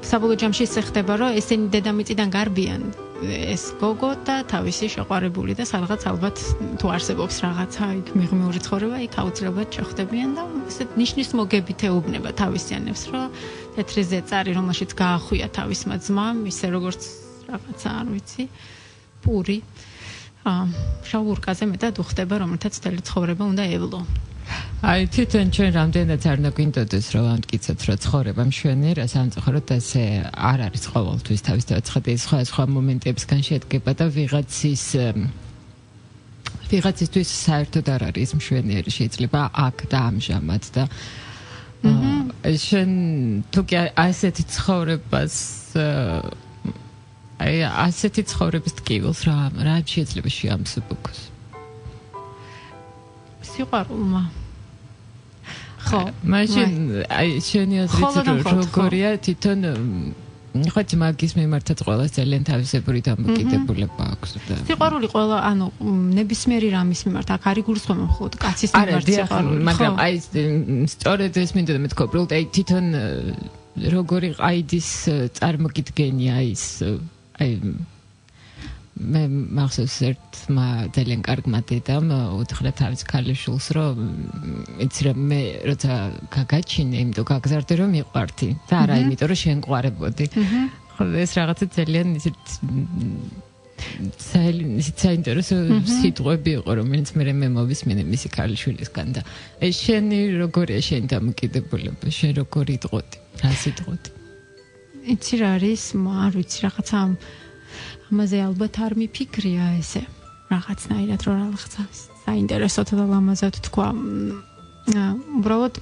საბოლოო ჯამში ისე ხდება რომ ესენი დედამიწიდან გარბიან ეს გოგო და თავისი შეყვარებული და სადღაც ალბათ თუ არსებობს რაღაცა იქ მიღმეული ცხოვრება იქ აუცილებლად შეხვდებიან და ესეთ ნიშნის მოგებით ეუბნება თავისიანებს რომ თეთრი ზეწარი რომელშიც გაახვია თავისმა ძმამ ისე როგორც რაღაცა არ ვიცი პური შავ ბურკაზე მეტად უხდება რომელთაც მთელი ცხოვრება უნდა ევლო აი თვითონ ჩვენ რამდენად არ ნაგვინდოდეს რომ ამტკიცოთ რომ ცხოვრება მშვენიერია სამწუხაროდ ასე არ არის ყოველთვის თავის დაცხადი სხვა მომენტებსგან შედგება და ვიღაცისთვის საერთოდ არ არის მშვენიერი შეიძლება აქ და ამჟამად და შენ თუკი ასეთი ცხოვრებას აი ასეთი ცხოვრების ტკივილს რა შეიძლება შეამსუბუქოს სიყვარულმა ხო მაშინ აი შენი აზრით როგორია თვითონ ხოც მაგის მიმართაც ყველას ძალიან თავისებური დამოკიდებულება აქვს და სიყვარული ყველა ანუ ნებისმიერი რამის მიმართ აქ არის გულისხმობა მხოლოდ კაცის მიმართ სიყვარული მაგრამ აი სწორედ ეს მინდა მეთქო უბრალოდ აი თვითონ როგორი ყაიდის წარმოგიდგენია ის აი მე მახსოვს ერთმა ძალიან კარგმა დედამ უთხრა თავის ქალიშვილს რომ იცი რა მე როცა გაგაჩინე იმიტომ გაგზარდე რომ მიყვართი და არა იმიტომ რომ შენ ყვარებოდი ხო ეს რაღაცა ძალიან ისეთ საინტერესო სიტყვები იყო რომელიც მე მოვისმინე მისი ქალიშვილისგან და ეს შენი როგორია შენი დამოკიდებულება შენ როგორ იტყოდი რა სიტყვოდი იცი რა არის არ ვიცი რაღაცა ამაზე ალბათ არ მიფიქრია ესე რაღაცნაირად რომ რაღაცა საინტერესოდ და ლამაზად თქვა უბრალოდ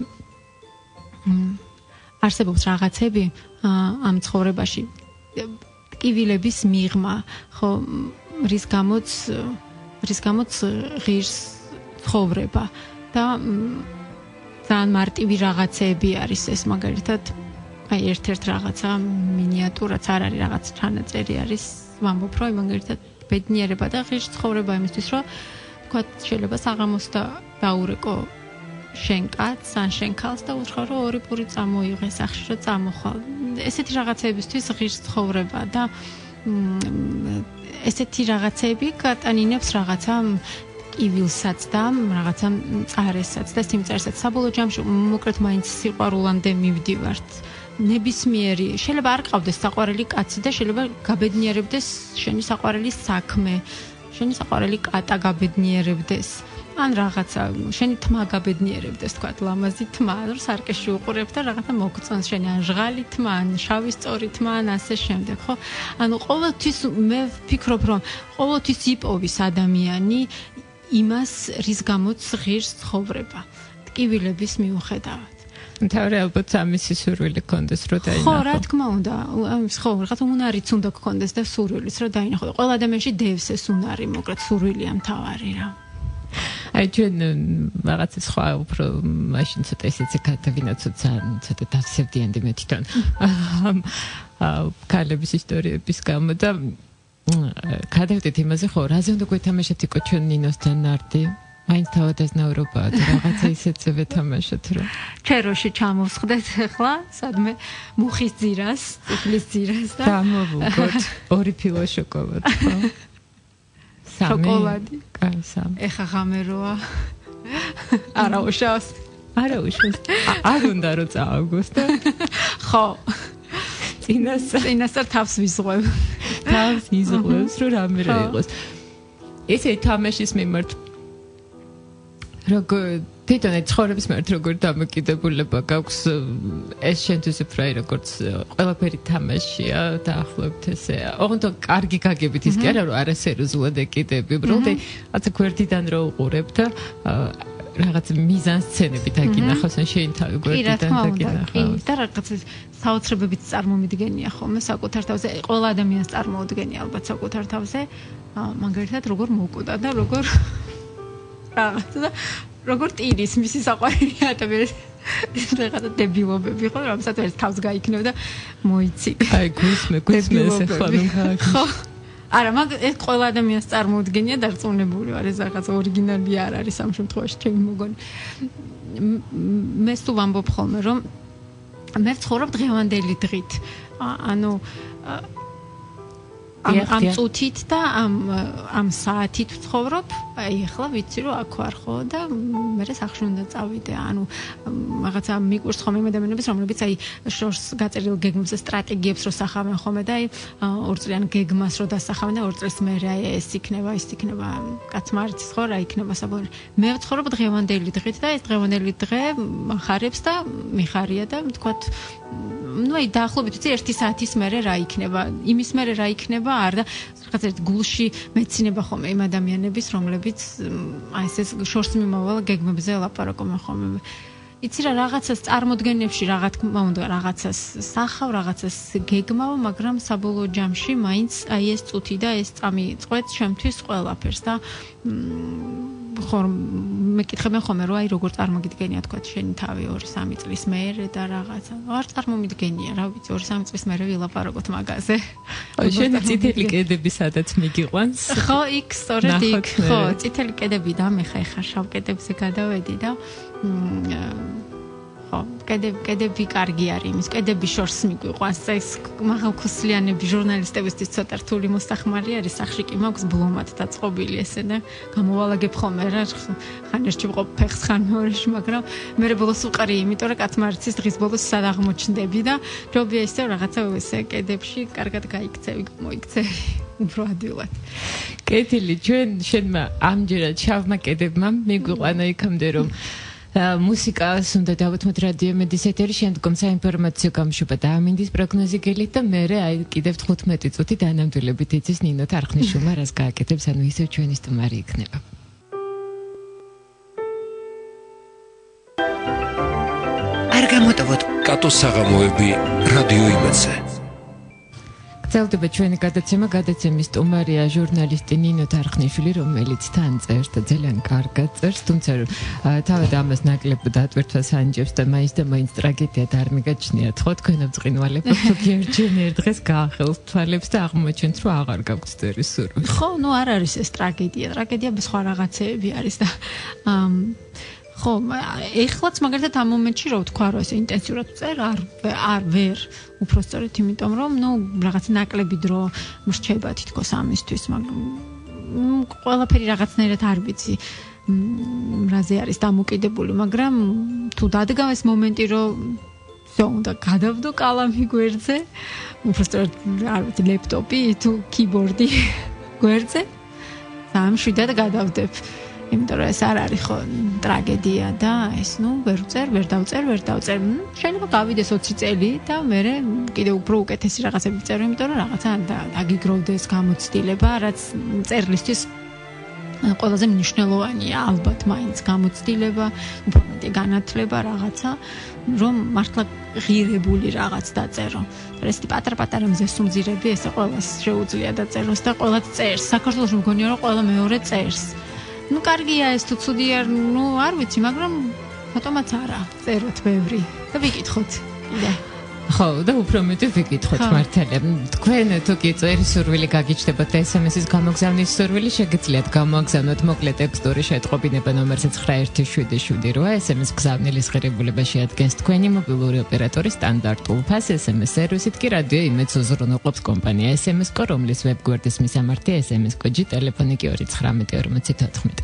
არსებობს რაღაცები ამ ცხოვრებაში ტკივილების მიღმა ხო რის გამოც ღირს ცხოვრება და ძალიან მარტივი რაღაცები არის ეს მაგალითად აი ერთ-ერთ რაღაცა მინიატურაც არ არის რაღაც ჩანაწერი არის ვამბობ რომ მაგალითად ბედნიერება და ღირს ცხოვრება იმისთვის რომ თქვა შეიძლება საღამოს დაურეკო შენ კაცს ან შენ ქალს და უთხრა რომ ორი პური წამოიღე სახში რომ წამოხვალ ესეთი რაღაცებისთვის ღირს ცხოვრება და ესეთი რაღაცები გატანინებს რაღაცა ტკივილსაც და რაღაცა წარესაც და სიმწარესაც საბოლოო ჯამში მოკლედ მაინც სიყვარულამდე მივდივართ ნებისმიერი შეიძლება არ ყავდეს საყვარელი კაცი და შეიძლება გაბედნიერებდეს შენი საყვარელი საქმე შენი საყვარელი კატა გაბედნიერებდეს ან რაღაცა შენი თმა გაბედნიერებდეს თქვა ლამაზი თმა რომ სარკეში უყურებ და რაღაცა მოგწონს შენი ან ჟღალი თმა ან შავი სწორი თმა ან ასე შემდეგ ხო ანუ ყოველთვის მე ვფიქრობ რომ ყოველთვის იპოვის ადამიანი იმას რის გამოც ღირს ცხოვრება ტკივილების მიუხედავად მთავარი ალბათ ამისი სურვილი გქონდეს რომ დაინახო. ხო, რა თქმა უნდა. ხო, რაღაცა უნარიც უნდა გქონდეს და სურვილიც რომ დაინახო. ყველა ადამიანში დევს ეს უნარი, მოკლედ სურვილია მთავარი რა. აი ჩვენ რაღაცა სხვა უფრო მაშინ ცოტა ისეც გადავინაცოთ ცოტა დავსებდიანდი მე თვითონ კალების ისტორიების გამო და გადავდეთ იმაზე ხო რაზე უნდა გვეთამაშოთ იყო ჩვენ ნინოსთან ნარდი მაინც თავადაზნაურობაა და რაღაცა ისეც ვეთამაშოთ რომ ჩეროში ჩამოვსხდეთ ახლა სადმე მუხის ძირას წიფლის ძირას და დამოვუგოთ ორი ფილო შოკოლადი ხო შოკოლადი. კაი, სამი. ეხა ღამეროა. არა უშავს. არა უშავს. არ უნდა რომ წააგოს და ხო. წინასწარ თავს ვიზღვევ. თავს იზღვევს რომ რამე რა იყოს. ესე თამაშის მიმართ როგორ თვითონ ცხოვრების მიმართ როგორ დამოკიდებულება გაქვს ეს შენთვის უფრო როგორც ყველაფერი თამაშია დაახლოებით ესე ოღონდ კარგი გაგებით ის კი არა რომ არასერიოზულად ეკიდები უბრალოდ რაღაცა გვერდიდან რო უყურებ და რაღაც მიზანსცენები დაგინახავს ან შენ თავი გვერდიდან დაგინახავს და რაღაცა საოცრებებით წარმომიდგენია ხოლმე საკუთარ თავზე ყველა ადამიანს წარმოუდგენია ალბათ საკუთარ თავზე მაგალითად როგორ მოკვდა და როგორ რაღაცა როგორ ტირის მისი საყვარელი ადამიანი რაღაცა დებილობები ხო რომელსაც ერთ თავს გაიქნევ და მოიცი აი გუსმე ესე ხო ხო არა მაგ ეს ყველა ადამიანს წარმოუდგენია დარწმუნებული ვარ ეს რაღაც ორიგინალი არ არის ამ შემთხვევაში ჩემი მოგონი მე თუ ვამბობ ხოლმე რომ მე ვცხოვრობ დღევანდელი დღით ანუ ამ წუთით და ამ საათით ვცხოვრობ აი ახლა ვიცი რომ აქ ვარ ხო და მე სახში უნდა წავიდე ანუ რაღაცა მიგურს ხომ იმ ადამიანებს რომლებიც აი შორს გაწერილ გეგმებს სტრატეგიებს რო სახავენ ხოლმე და აი ორწლიან გეგმას რო დასახავენ და ორ წელს მერე აი ეს იქნება კაცმა არ იცის ხო რა იქნება საბოლოო მე ვცხოვრობ დღევანდელი დღით და ეს დღევანდელი დღე ხარებს და მიხარია და თქვათ ну აი დაახლოებით ვიცი 1 საათის მერე რა იქნება იმის მერე რა იქნება არ და რაღაც ერთ გულში მეცინება ხომ იმ ადამიანების რომლებიც აი ეს შორს მიმავალ გეგმებზე ლაპარაკობენ ხომ იცი რა რაღაცას წარმოდგენებში რა თქმა უნდა რაღაცას სახავ რაღაცას გეგმავ მაგრამ საბოლოო ჯამში მაინც აი ეს წუთი და ეს წამი წყვეტ შემთვის ყველაფერს და ხო მეკითხებენ ხოლმე რომ აი როგორ წარმოგიდგენია თქვა შენი თავი 2-3 წლის მერე და რაღაცა არ წარმომიდგენია რა ვიცი 2-3 წლის მერე ვილაპარაკოთ მაგაზე შენი წითელი კედები სადაც მიგიყვანს ხო იქ სწორედ იქ ხო წითელი კედები და მე ხა შავ კედებზე გადავედი და ხო კედები კარგი არის იმის კედები შორს მიგვიყვანს ეს მაღალქოსლიანები ჟურნალისტებისთვის ცოტა რთული მოსახმარი არის სახში კი მაქვს ბლომად დაწყობილი ესე და გამოვალაგებ ხოლმე რა ხან ერთში ვყო ფეხს ხან მეორეში მაგრამ მე ბოლოს უყარი იმიტომ რომ კაცმა არ იცის დღის ბოლოს სად აღმოჩნდები და ჯობია ისე რაღაცა ესე კედებში კარგად გაიქცევი მოიქცევი უფრო ადვილად კეთილი ჩვენ შენმა ამჯერად შავმა კედებმა მიგვიყვანა იქამდე რომ მუსიკას უნდა დავუთმოთ რადიო მედის ეთერი შემდგომ საინფორმაციო გამშვება და ამინდის პროგნოზი გელით და მერე აი კიდევ 15 წუთი დანამდვილებით იცის ნინო თარხნიშვილმა რას გააკეთებს ანუ ისევ ჩვენი სტუმარი იქნება არ გამოტოვოთ კატოს საღამოები რადიო იმედზე გრძელდება ჩვენი გადაცემის სტუმარია ჟურნალისტი ნინო თარხნიშვილი, რომელიც თან წერს და ძალიან კარგად წერს, თუმცა თავად ამას ნაკლებ დატვირთვას ანიჭებს და მაინც ტრაგედია და არ მიგაჩნიათ, ხო თქვენო ბწყინვალებო, თუ გერჯენ ერთ დღეს გაახელს თვალებს და აღმოჩენთ, რომ აღარ გაგვც წერის სურვილი. ხო, ნუ არ არის ეს ტრაგედია სხვა რაღაცეები არის და ხო, ეხლაც მაგალითად ამ მომენტში რო ვთქვა რომ ეს ინტენსიურად წერ არ ვერ უпростоრეთ იმიტომ რომ ნუ რაღაც ნაკლები დრო მრჩება თითქოს ამისთვის მაგრამ ყველაფერი რაღაცნაირად არ ვიცი რაზე არის დამოკიდებული მაგრამ თუ დადგა ეს მომენტი რომ всё უნდა გადავდო კალამი გვერდზე უпростоრეთ არ ვიცი ლეპტოპი თუ კიბორდი გვერდზე სამშვიდად გადავდებ იმიტომ რომ ეს არ არის ხო ტრაგედია და ეს ნუ ვერ დავწერ შეიძლება გავიდეს 20 წელი და მე კიდევ უფრო უკეთესი რაღაცები ვწერო იმიტომ რომ რაღაცა დაგიგროვდეს გამოცდილება რაც წერლისთვის ყველაზე მნიშვნელოვანია ალბათ მაინც გამოცდილება, უფრო მეტი განათლება რაღაცა, რომ მართლა ღირებული რაღაც დაწერო. ეს პატარ-პატარა მზესუმძირები ესე ყველას შეუძლია დაწეროს და ყველაც წერს. საქართველოში მგონია რომ ყველა მეორე წერს. კარგია ეს თუ ცუდია, არ ვიცი, მაგრამ ბატონაც არა, წეროთ ბევრი და ვიკითხოთ. ხო, და უფრო მეტი ვიკითხოთ მართალია. თქვენ თუ კი წერის სურვილი გაგიჩნდებათ და SMS-ის გამოგზავნის სურვილი, შეგიძლიათ გამოგზავნოთ მოკლე ტექსტური შეტყობინება ნომერზე 91778. SMS გზავნილის ღირებულება შეადგენს თქვენი მობილური ოპერატორის სტანდარტულ ფასს. SMS სერვისით კი რადიო იმედს უზრუნველყოფს კომპანია SMS-კო, რომლის ვებგვერდის მისამართი SMS კოდი ტელეფონი კი 2194014.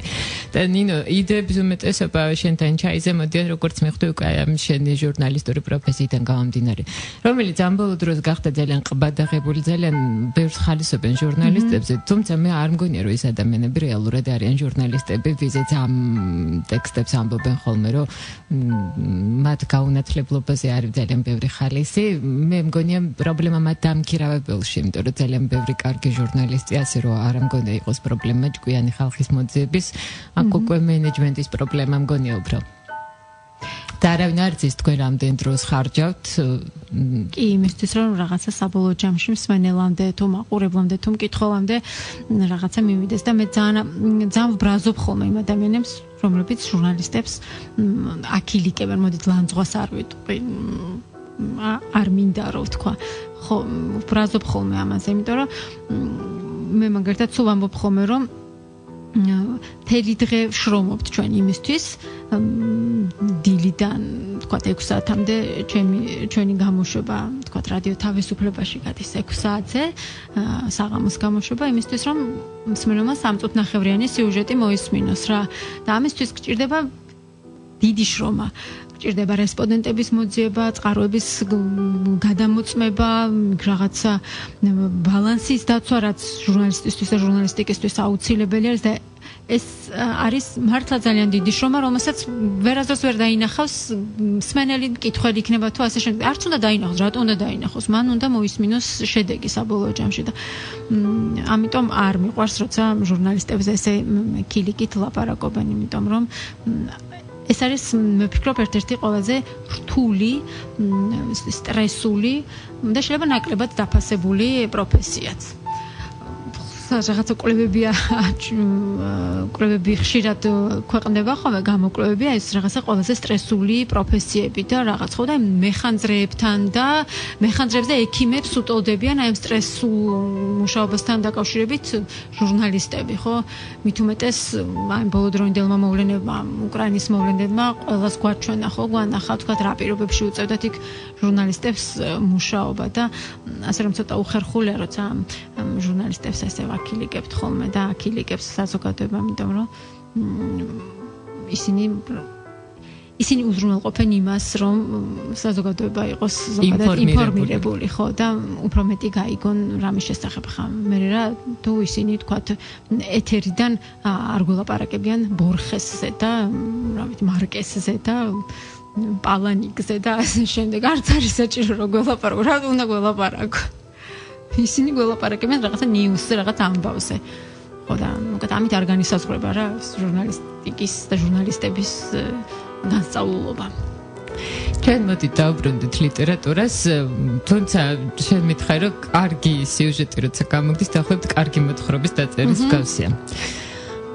და ნინო, იდეების უმეტესობა შენთან ჩაიზე მოდიან, როგორც მიხვდი უკვე შენი ჟურნალისტური პროფესიიდან გამომდინარე. რომელიც ამ ბოლო დროს გახდა ძალიან ყბადაღებული, ძალიან ბევრს ხალისობენ ჟურნალისტებზე, თუმცა მე არ მგონია რომ ეს ადამიანები რეალურად არიან ჟურნალისტები, ვიზეც ამ ტექსტებს ამბობენ ხოლმე, რომ მათ გაუნათლებლობაზე არის ძალიან ბევრი ხალისი. მე მგონია პრობლემა მათ დამქირავებელში, იმიტომ რომ ძალიან ბევრი კარგი ჟურნალისტი ასე რომ არ მგონია იყოს პრობლემა ჭკვიანი ხალხის მოძიების, აქ უკვე მენეჯმენტის პრობლემა მგონია უფრო. და არავინ არ იცის თქვენ რამდენ დროს ხარჯავთ კი იმისთვის რომ რაღაცა საბოლოო ჯამში მსმენელამდე თუ მაყურებლამდე თუ მკითხველამდე რაღაცა მივიდეს და მე ძალიან ვბრაზობ ხოლმე იმ ადამიანებს რომლებიც ჟურნალისტებს აკილიკებენ მოდით ლანძღვას არ ვიტყვი არ მინდა რომ ვთქვა ხო ვბრაზობ ხოლმე ამაზე იმიტომ რომ მე მაგალითად სულ ვამბობ ხოლმე რომ თელი დღე ვშრომობთ ჩვენ იმისთვის დილიდან თქვა 6 საათამდე ჩვენი გამოშვება თქვა რადიო თავისუფლებაში გადის 6 საათზე საღამოს გამოშვება იმისთვის რომ მსმენელმა 3 წუთნახევრიანი სიუჟეტი მოისმინოს რა და ამისთვის გჭირდება დიდი შრომა გჭირდება რესპონდენტების მოძიება, წყაროების გადამოწმება, რაღაცა ბალანსის დაცვა, რაც ჟურნალისტისთვის და ჟურნალისტიკისთვის აუცილებელი არის და ეს არის მართლა ძალიან დიდი შრომა, რომელსაც ვერასდროს ვერ დაინახავს მსმენელი მკითხველი იქნება თუ ასე შემდეგ. არც უნდა დაინახოს, რატო უნდა დაინახოს? მან უნდა მოისმინოს შედეგი საბოლოო ჯამში და ამიტომ არ მიყვარს, როცა ჟურნალისტებზე ესე კილიკით ლაპარაკობენ, იმიტომ რომ ეს არის მე ვფიქრობ ერთ-ერთი ყველაზე რთული, სტრესული და შეიძლება ნაკლებად დაფასებული პროფესიაც. რაღაცა კვლევები ხშირად ქვეყნდება ხოლმე გამოკვლევებია ეს რაღაცა ყველაზე სტრესული პროფესიები და რაღაც ხო და მეხანძრეებთან და მეხანძრებს და ექიმებს უტოლდებიან აი ამ სტრესულ მუშაობასთან დაკავშირებით ჟურნალისტები ხო მით უმეტეს აი ბოლოდროინდელმა მოვლენებმა უკრაინის მოვლენებმა ყველას გვაჩვენა ხო გვანახა თქვა რა პირობებში უწევდათ იქ ჟურნალისტებს მუშაობა და ასე რომ ცოტა უხერხულია როცა ჟურნალისტებს ესე აკილიკებთ ხოლმე და აკილიკებს საზოგადოება, იმიტომ რომ ისინი უზრუნველყოფენ იმას, რომ საზოგადოება იყოს ზოგადად ინფორმირებული, ხო და უფრო მეტი გაიგონ რამის შესახებ ხა. მე რა თუ ისინი თქვათ ეთერიდან არ გულაპარაკებიან ბორხესზე და რა ვიცი მარკესზე და პალანიკზე და ასე შემდეგ არც არის საჭირო რომ გულაპარაკო, რა უნდა გულაპარაკო. ისინი გველაპარაკებენ რაღაცა ნიუსზე, რაღაცა ამბავზე. ხო და უკეთ ამით არ განისაზღვრება რა ჟურნალისტიკის და ჟურნალისტების განსწავლულობა. ჩვენ მოდით დავბრუნდით ლიტერატურას, თუმცა შენ მითხარ რომ კარგი სიუჟეტი როცა გამოგდის, დაახლოებით კარგი მოთხრობის დაწერის მსგავსია.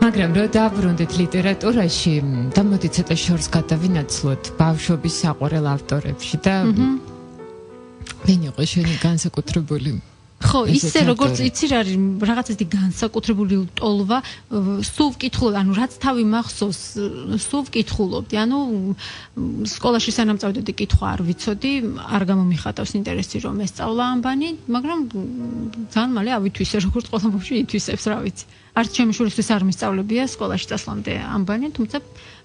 მაგრამ რომ დავბრუნდით ლიტერატურაში, და მოდი ცოტა შორს გადავინაცვლოთ ბავშვობის საყვარელ ავტორებში და ვინ იყო შენი განსაკუთრებული ხო, ისე როგორც იცი რა არის რაღაც ისეთი განსაკუთრებული ტოლვა, სულ ვკითხულობ, ანუ რაც თავი მახსოვს, სულ ვკითხულობდი, ანუ სკოლაში სანამ წავდოდი კითხვა არ ვიცოდი, არ გამომიხატავს ინტერესი რომ ესწავლა ამბანი, მაგრამ ძალიან მალე ავითვისე, როგორც ყველა ბავშვი ითვისებს, რა ვიცი. არც ჩემი შვილისთვის არ მისწავლებია სკოლაში წასვლამდე ამბანი, თუმცა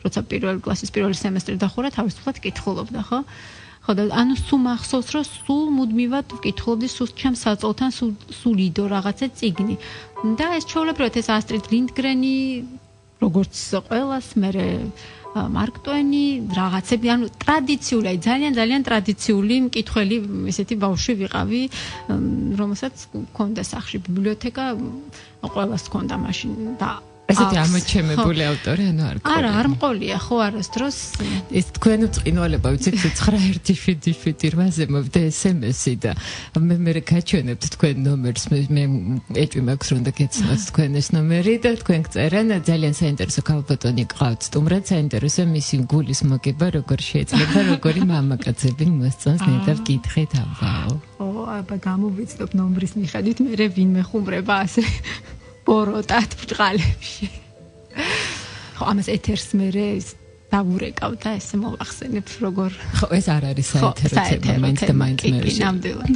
როცა პირველი კლასის პირველი სემესტრი დახურა, თავისუფლად კითხულობდა, ხო? ხო და ანუ სულ მახსოვს რომ სულ მუდმივად ვკითხულობდი სულ ჩემს საწოლთან სულ იდო რაღაცა წიგნი და ეს ჩვეულებრივად ეს ასტრიდ ლინდგრენი როგორც ყველას მე მარკ ტვენი რაღაცები ანუ ტრადიციული ძალიან ტრადიციული მკითხველი ესეთი ბავშვი ვიყავი რომელსაც ჰქონდა სახლში ბიბლიოთეკა ყველას ჰქონდა მაშინ და ესეთი ამოჩემებული ავტორი არ გქონია. არა, არ მყოლია, ხო არასდროს. ეს თქვენ უწყინვალება ვიცით 9178-ზე მოვიდა SMS-ი და მე გაჩვენებთ თქვენ ნომერს, მე ეჭვი მაქვს რომ და გეცნოთ თქვენ ეს ნომერი და თქვენ გწერენ ძალიან საინტერესო ქალბატონი გყავთ, სტუმრად საინტერესო მისი გულის მოგება როგორ შეიძლება, როგორი მამაკაცები მოსწონს ნეტავ კითხეთ ამბაო. აბა გამოვიცნობ ნომრის მიხედვით მე ვინმე ხუმრება ასე ბოროტად ბჭყალებში. ხო ამას ეთერს მე დავურეკავ და ესე მოვახსენებ როგორ ხო ეს არ არის საეთერო თემა მაინც და მაინც მე ნამდვილად.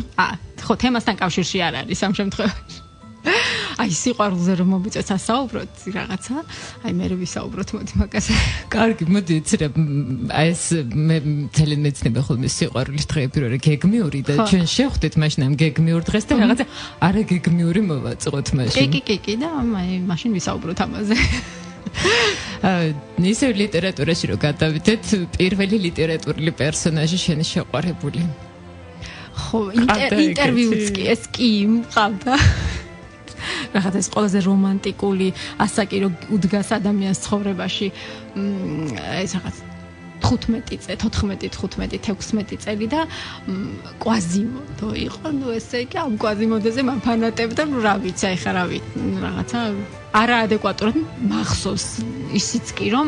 ხო თემასთან კავშირში არ არის ამ შემთხვევაში. აი სიყვარულზე რომ მოვიწევთ ასაუბროთ რაღაცა, აი მე ვისაუბროთ მოდი მაგაზე. კარგი, მოდი იცი რა ეს მე ძალიან მეცნება ხოლმე სიყვარულის დღეები რომ გეგმიური და ჩვენ შევხვდით მაშინ ამ გეგმიურ დღეს და რაღაცა არა გეგმიური მოვაწყოთ მაშინ. კი და აი მაშინ ვისაუბროთ ამაზე. ისე ლიტერატურაში რომ გადავიდეთ, პირველი ლიტერატურული პერსონაჟი შენი შეყვარებული. ხო, ინტერვიუც კი ეს კი მყავდა. რაღაცა ეს ყველაზე რომანტიკული ასაკი რო უდგას ადამიანის ცხოვრებაში ეს რაღაც 15 წელი და კვაზიმოდო იყო, ნუ ესე იგი ამ კვაზიმოდოზე მაფანატებდა, ნუ რა ვიცი, აი ხა რა ვიცი, რაღაცა არაადეკვატურად მახსოვს ისიც კი რომ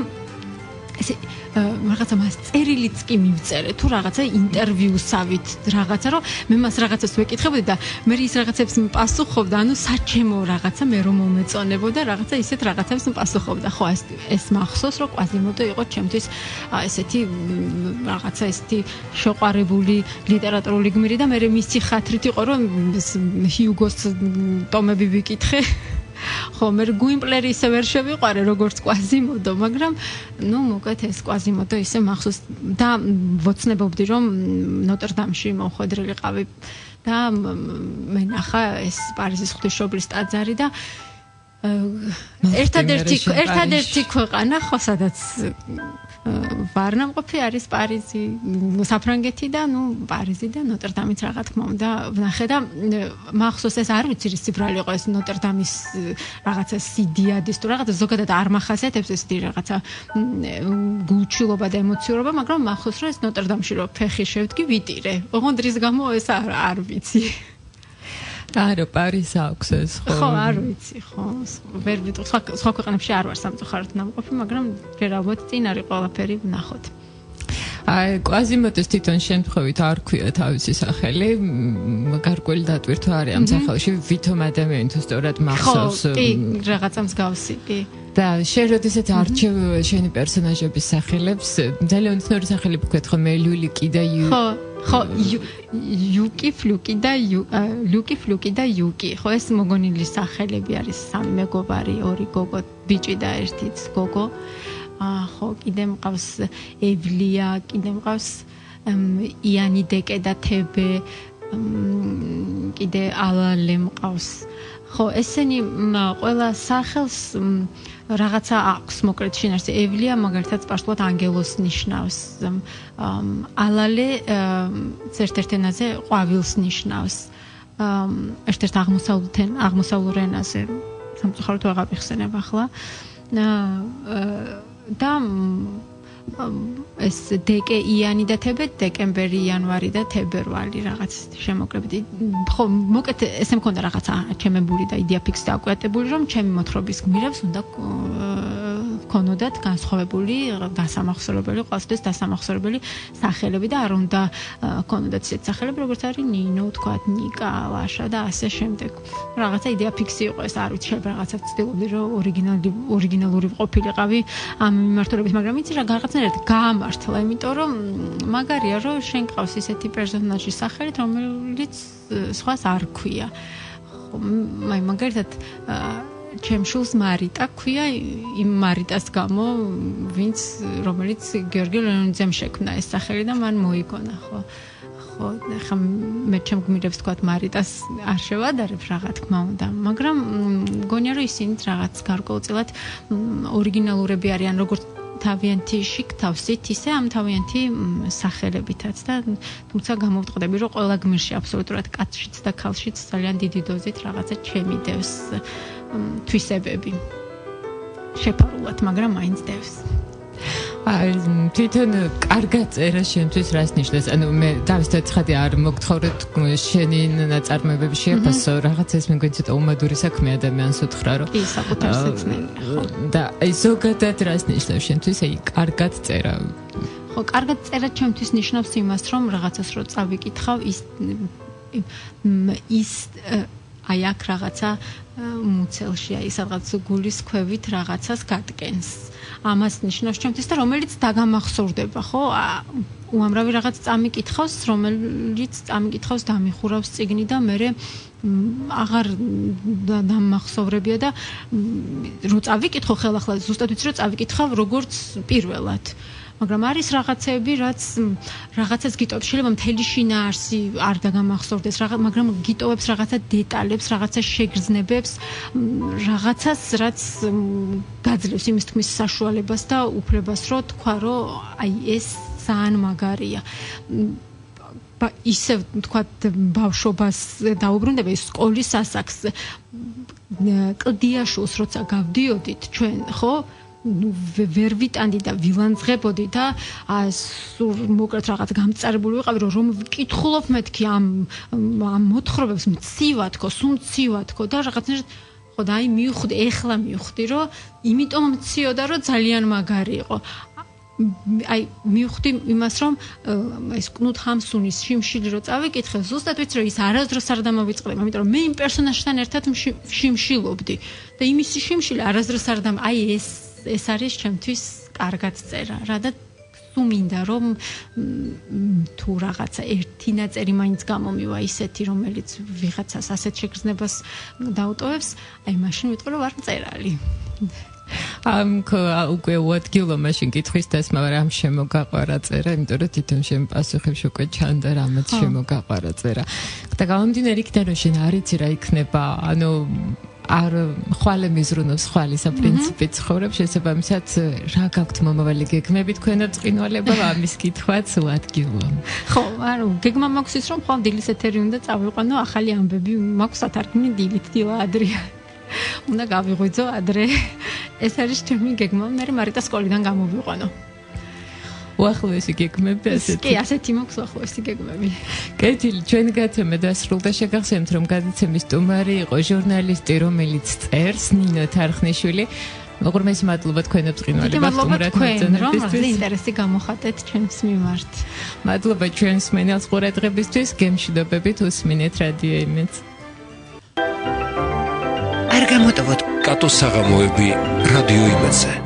ესე რაღაცა მას წერილიც კი მივწერე თუ რაღაცა ინტერვიუსავით რაღაცა რომ მე მას რაღაცას ვეკითხებოდი და მე ის რაღაცებს პასუხობდა ანუ საჩემო რაღაცა მე რომ მომეწონებოდა რაღაცა ისეთ რაღაცებს პასუხობდა ხო ეს მახსოვს რომ კვაზიმოდო იყო ჩემთვის ესეთი რაღაცა ესეთი შეყვარებული ლიტერატურული გმირი და მე მისი ხათრით იყო რომ ჰიუგოს ტომები ვიკითხე ხო მე გვიმპლერი ისე ვერ შევიყვარე როგორც კვაზიმოდო მაგრამ ნუ მოკეთ ეს კვაზიმოდო ისე მახსოვს და ვოცნებობდი რომ ნოტრდამში მოხვედრილიყავი და მე ნახა ეს პარიზის ღვთისმშობლის ტაძარი და ერთადერთი ქვეყანა ხო სადაც ვარნამყოფი არის პარიზი საფრანგეთი და ნუ პარიზი და ნოტრდამიც რა თქმა უნდა ვნახე და მახსოვს ეს არ ვიცი რის ციფრალი იყო ეს ნოტრდამის რაღაცა სიდიადის თუ რაღაცა ზოგადად არ მახასიათებს ეს რაღაცა გულჩილობა და ემოციურობა მაგრამ მახსოვს რომ ეს ნოტრდამში რო ფეხი შევდგი ვიტირე ოღონდ რის გამო ეს არ ვიცი არა პარიზს აქვს ეს ხო არ ვიცი ხო ვერ ვიტყვი სხვა ქვეყნებში არ ვარ სამწუხაროდ ნამყოფი მაგრამ ჯერ ალბათ წინ არის ყველაფერი ვნახოთ აი კვაზიმოდოს თვითონ შემთხვევით არ ქვია თავისი სახელი გარკვეული დატვირთვა არის ამ სახელში ვითომ ადამიანი თუ სწორად მახსოვს კი რაღაცა მსგავსი კი და შენ როდესაც არჩევ შენი პერსონაჟების სახელებს ძალიან უცნაური სახელები გქეთ ხომ ლულიკი და ხო იუკი ფლუკი და იუკი ხო ეს მოგონილი სახელები არის სამი მეგობარი ორი გოგო ბიჭი და ერთი გოგო ხო კიდე მყავს ევლია კიდე მყავს იანი დეკე და თებე კიდე ალალე მყავს ხო ესენი ყველა სახელს რაღაცა აქვს მოკლედ შინაარსი ევლია მაგალითად სპარსულად ანგელოს ნიშნავს ალალე ერთ-ერთ ენაზე ყვავილს ნიშნავს ერთ-ერთ აღმოსავლურ ენაზე სამწუხაროდ ვეღარ ვიხსენებ ახლა და ეს დეკე იანი და თებე დეკემბერი იანვარი და თებერვალი რაღაც შემოკლებით ხო მოკეთ ესე მქონდა რაღაცა ჩემებული და იდეა ფიქსი დაკვეთებული რომ ჩემი მოთხრობის გმირებს უნდა ქონოდათ განსხვავებული დასამახსოვრებელი ყოველთვის დასამახსოვრებელი სახელები და არ უნდა ქონოდათ ისეთ სახელები როგორც არის ნინო თქვათ ნიკა ლაშა და ასე შემდეგ რაღაცა იდეა ფიქსი იყო ეს არ ვიცი შეიძლება რაღაცა ვცდილობდი რომ ორიგინალური ყოფილიყავი ამ მიმართულებით მაგრამ იცი რა რაღაცნაირად გაამართლა იმიტომ რომ მაგარია რომ შენ ყავს ისეთი პერსონაჟის სახელით რომელიც სხვას არ ქვია აი მაგალითად ჩემ შულს მარიტა ქვია იმ მარიტას გამო ვინც რომელიც გიორგი ლეონიძემ შექმნა ეს სახელი და მან მოიგონა ხო ხა მე ჩემ გმირებს თქვათ მარიტას არ შევადარებ რა თქმა უნდა მაგრამ მგონია რომ ისინი რაღაც გარკვეულწილად ორიგინალურები არიან როგორც თავიანთი შიგთავსით ისე ამ თავიანთი სახელებითაც და თუმცა გამოვტყდები რომ ყველა გმირში აბსოლუტურად კაცშიც და ქალშიც ძალიან დიდი დოზით რაღაცა ჩემი დევს თვისებები შეფარულად, მაგრამ მაინც დევს. თვითონ კარგად წერა შენთვის რას ნიშნავს? ანუ მე დავისდათ ხადი არ მოგთხოვრეთ შენი ნაწარმოებები შეაფასო, რაღაც ეს მე გვიცით უმადური საქმე ადამიანს უთხრა რომ ის საკუთარ სეცნებია, ხო. და აი ზოგადად რას ნიშნავს შენთვის აი კარგად წერა? ხო, კარგად წერა ჩემთვის ნიშნავს იმას, რომ რაღაცას რო წავიკითხავ, ის აი აქ რაღაცა მუცელში, აი სადღაც გულის ქვევით რაღაცას გადგენს. ამას ნიშნავს ჩემთვის და რომელიც დაგამახსოვრდება, ხო? უამრავი რაღაც წამიკითხავს, რომელიც წამიკითხავს დამიხურავს წიგნი და მე აღარ დამახსოვრებია და რო წავიკითხო ხელახლა ზუსტად ვიცი რომ წავიკითხავ როგორც პირველად. მაგრამ არის რაღაცები, რაც რაღაცას გიტოვებს, შეიძლება მთელი შინაარსი არ დაგამახსოვრდეს, მაგრამ გიტოვებს რაღაცა დეტალებს, რაღაცა შეგრძნებებს, რაღაცას, რაც გაძლევს იმის თქმის საშუალებას და უფლებას, რომ თქვა, რომ აი ეს ძალიან მაგარია. ისევ თქვათ ბავშვობას დაუბრუნდება ის სკოლის ასაკს კლდიაშულს როცა გავდიოდით ჩვენ, ხო? ვერ ვიტანდი და ვილანძღებოდი და მოკლედ რაღაც გამწარებული ვიყავი რომ ვკითხულობ მეთქი ამ მოთხრობებს მცივად ხო, სუმცივად ხო და რაღაცნაირად ხო და აი მივხვდი, ეხლა მივხვდი რომ იმიტომ მციოდა რომ ძალიან მაგარი იყო. აი მივხვდი იმას რომ ეს კნუდ ჰამსუნის შიმშილი რო წავიკითხე, ზუსტად ვიცი რომ ის არასდროს არ დამოვიწყდება, იმიტომ რომ მე იმ პერსონაჟთან ერთად შიმშილობდი და იმის შიმშილი არასდროს არ აი ეს არის ჩემთვის კარგად წერა. რადგან მინდა რომ თუ რაღაცა ერთი ნაწერი მაინც გამომივა ისეთი, რომელიც ვიღაცას ასეთ შეგრძნებას დაუტოვებს, აი მაშინ ვიტყვი რომ ვარ მწერალი. უკვე უადგილო მაშინ კითხვის დასმა, რამ შემოგაყვარა წერა, იმიტომ რომ თვითონ შენ პასუხებში უკვე ჩანდა რამაც შემოგაყვარა წერა. და გამომდინარე იქიდან რომ შენ არ იცი რა იქნება, ანუ არ ხვალე მიზრუნოს ხვალისა პრინციპით ცხოვრებს, შესაბამისად რა გაქვთ მომავალი გეგმები თქვენო წინვალება ამის კითხვაც უადგილოა. ხო, ანუ გეგმა მაქვს ის რომ ხვალ დილის ეთერი უნდა წავიყვანო, ახალი ამბები მაქვს ათარგმნი დილით დილა ადრია. უნდა გავიღვიძო ადრე. ეს არის ჩემი გეგმა, მე მარიტას სკოლიდან გამოვიყვანო. უახლოესი გეგმები ასეთი. კი, ასეთი მაქვს უახლოესი გეგმები. კეთილი, ჩვენი გაცემა დასრულდა. შეგახსენებთ, რომ გადაცემის სტუმარი იყო ჟურნალისტი, რომელიც წერს, ნინო თარხნიშვილი. უღრმესი მადლობა თქვენო წინვალებად სტუმრად მოწონებისთვის. ინტერესი გამოხატეთ ჩვენს მიმართ. მადლობა ჩვენს მენელს ყურადღებისთვის, გემშვიდობებით უსმინეთ რადიო იმედს. არ გამოტოვოთ კატოს საღამოები რადიო იმედზე.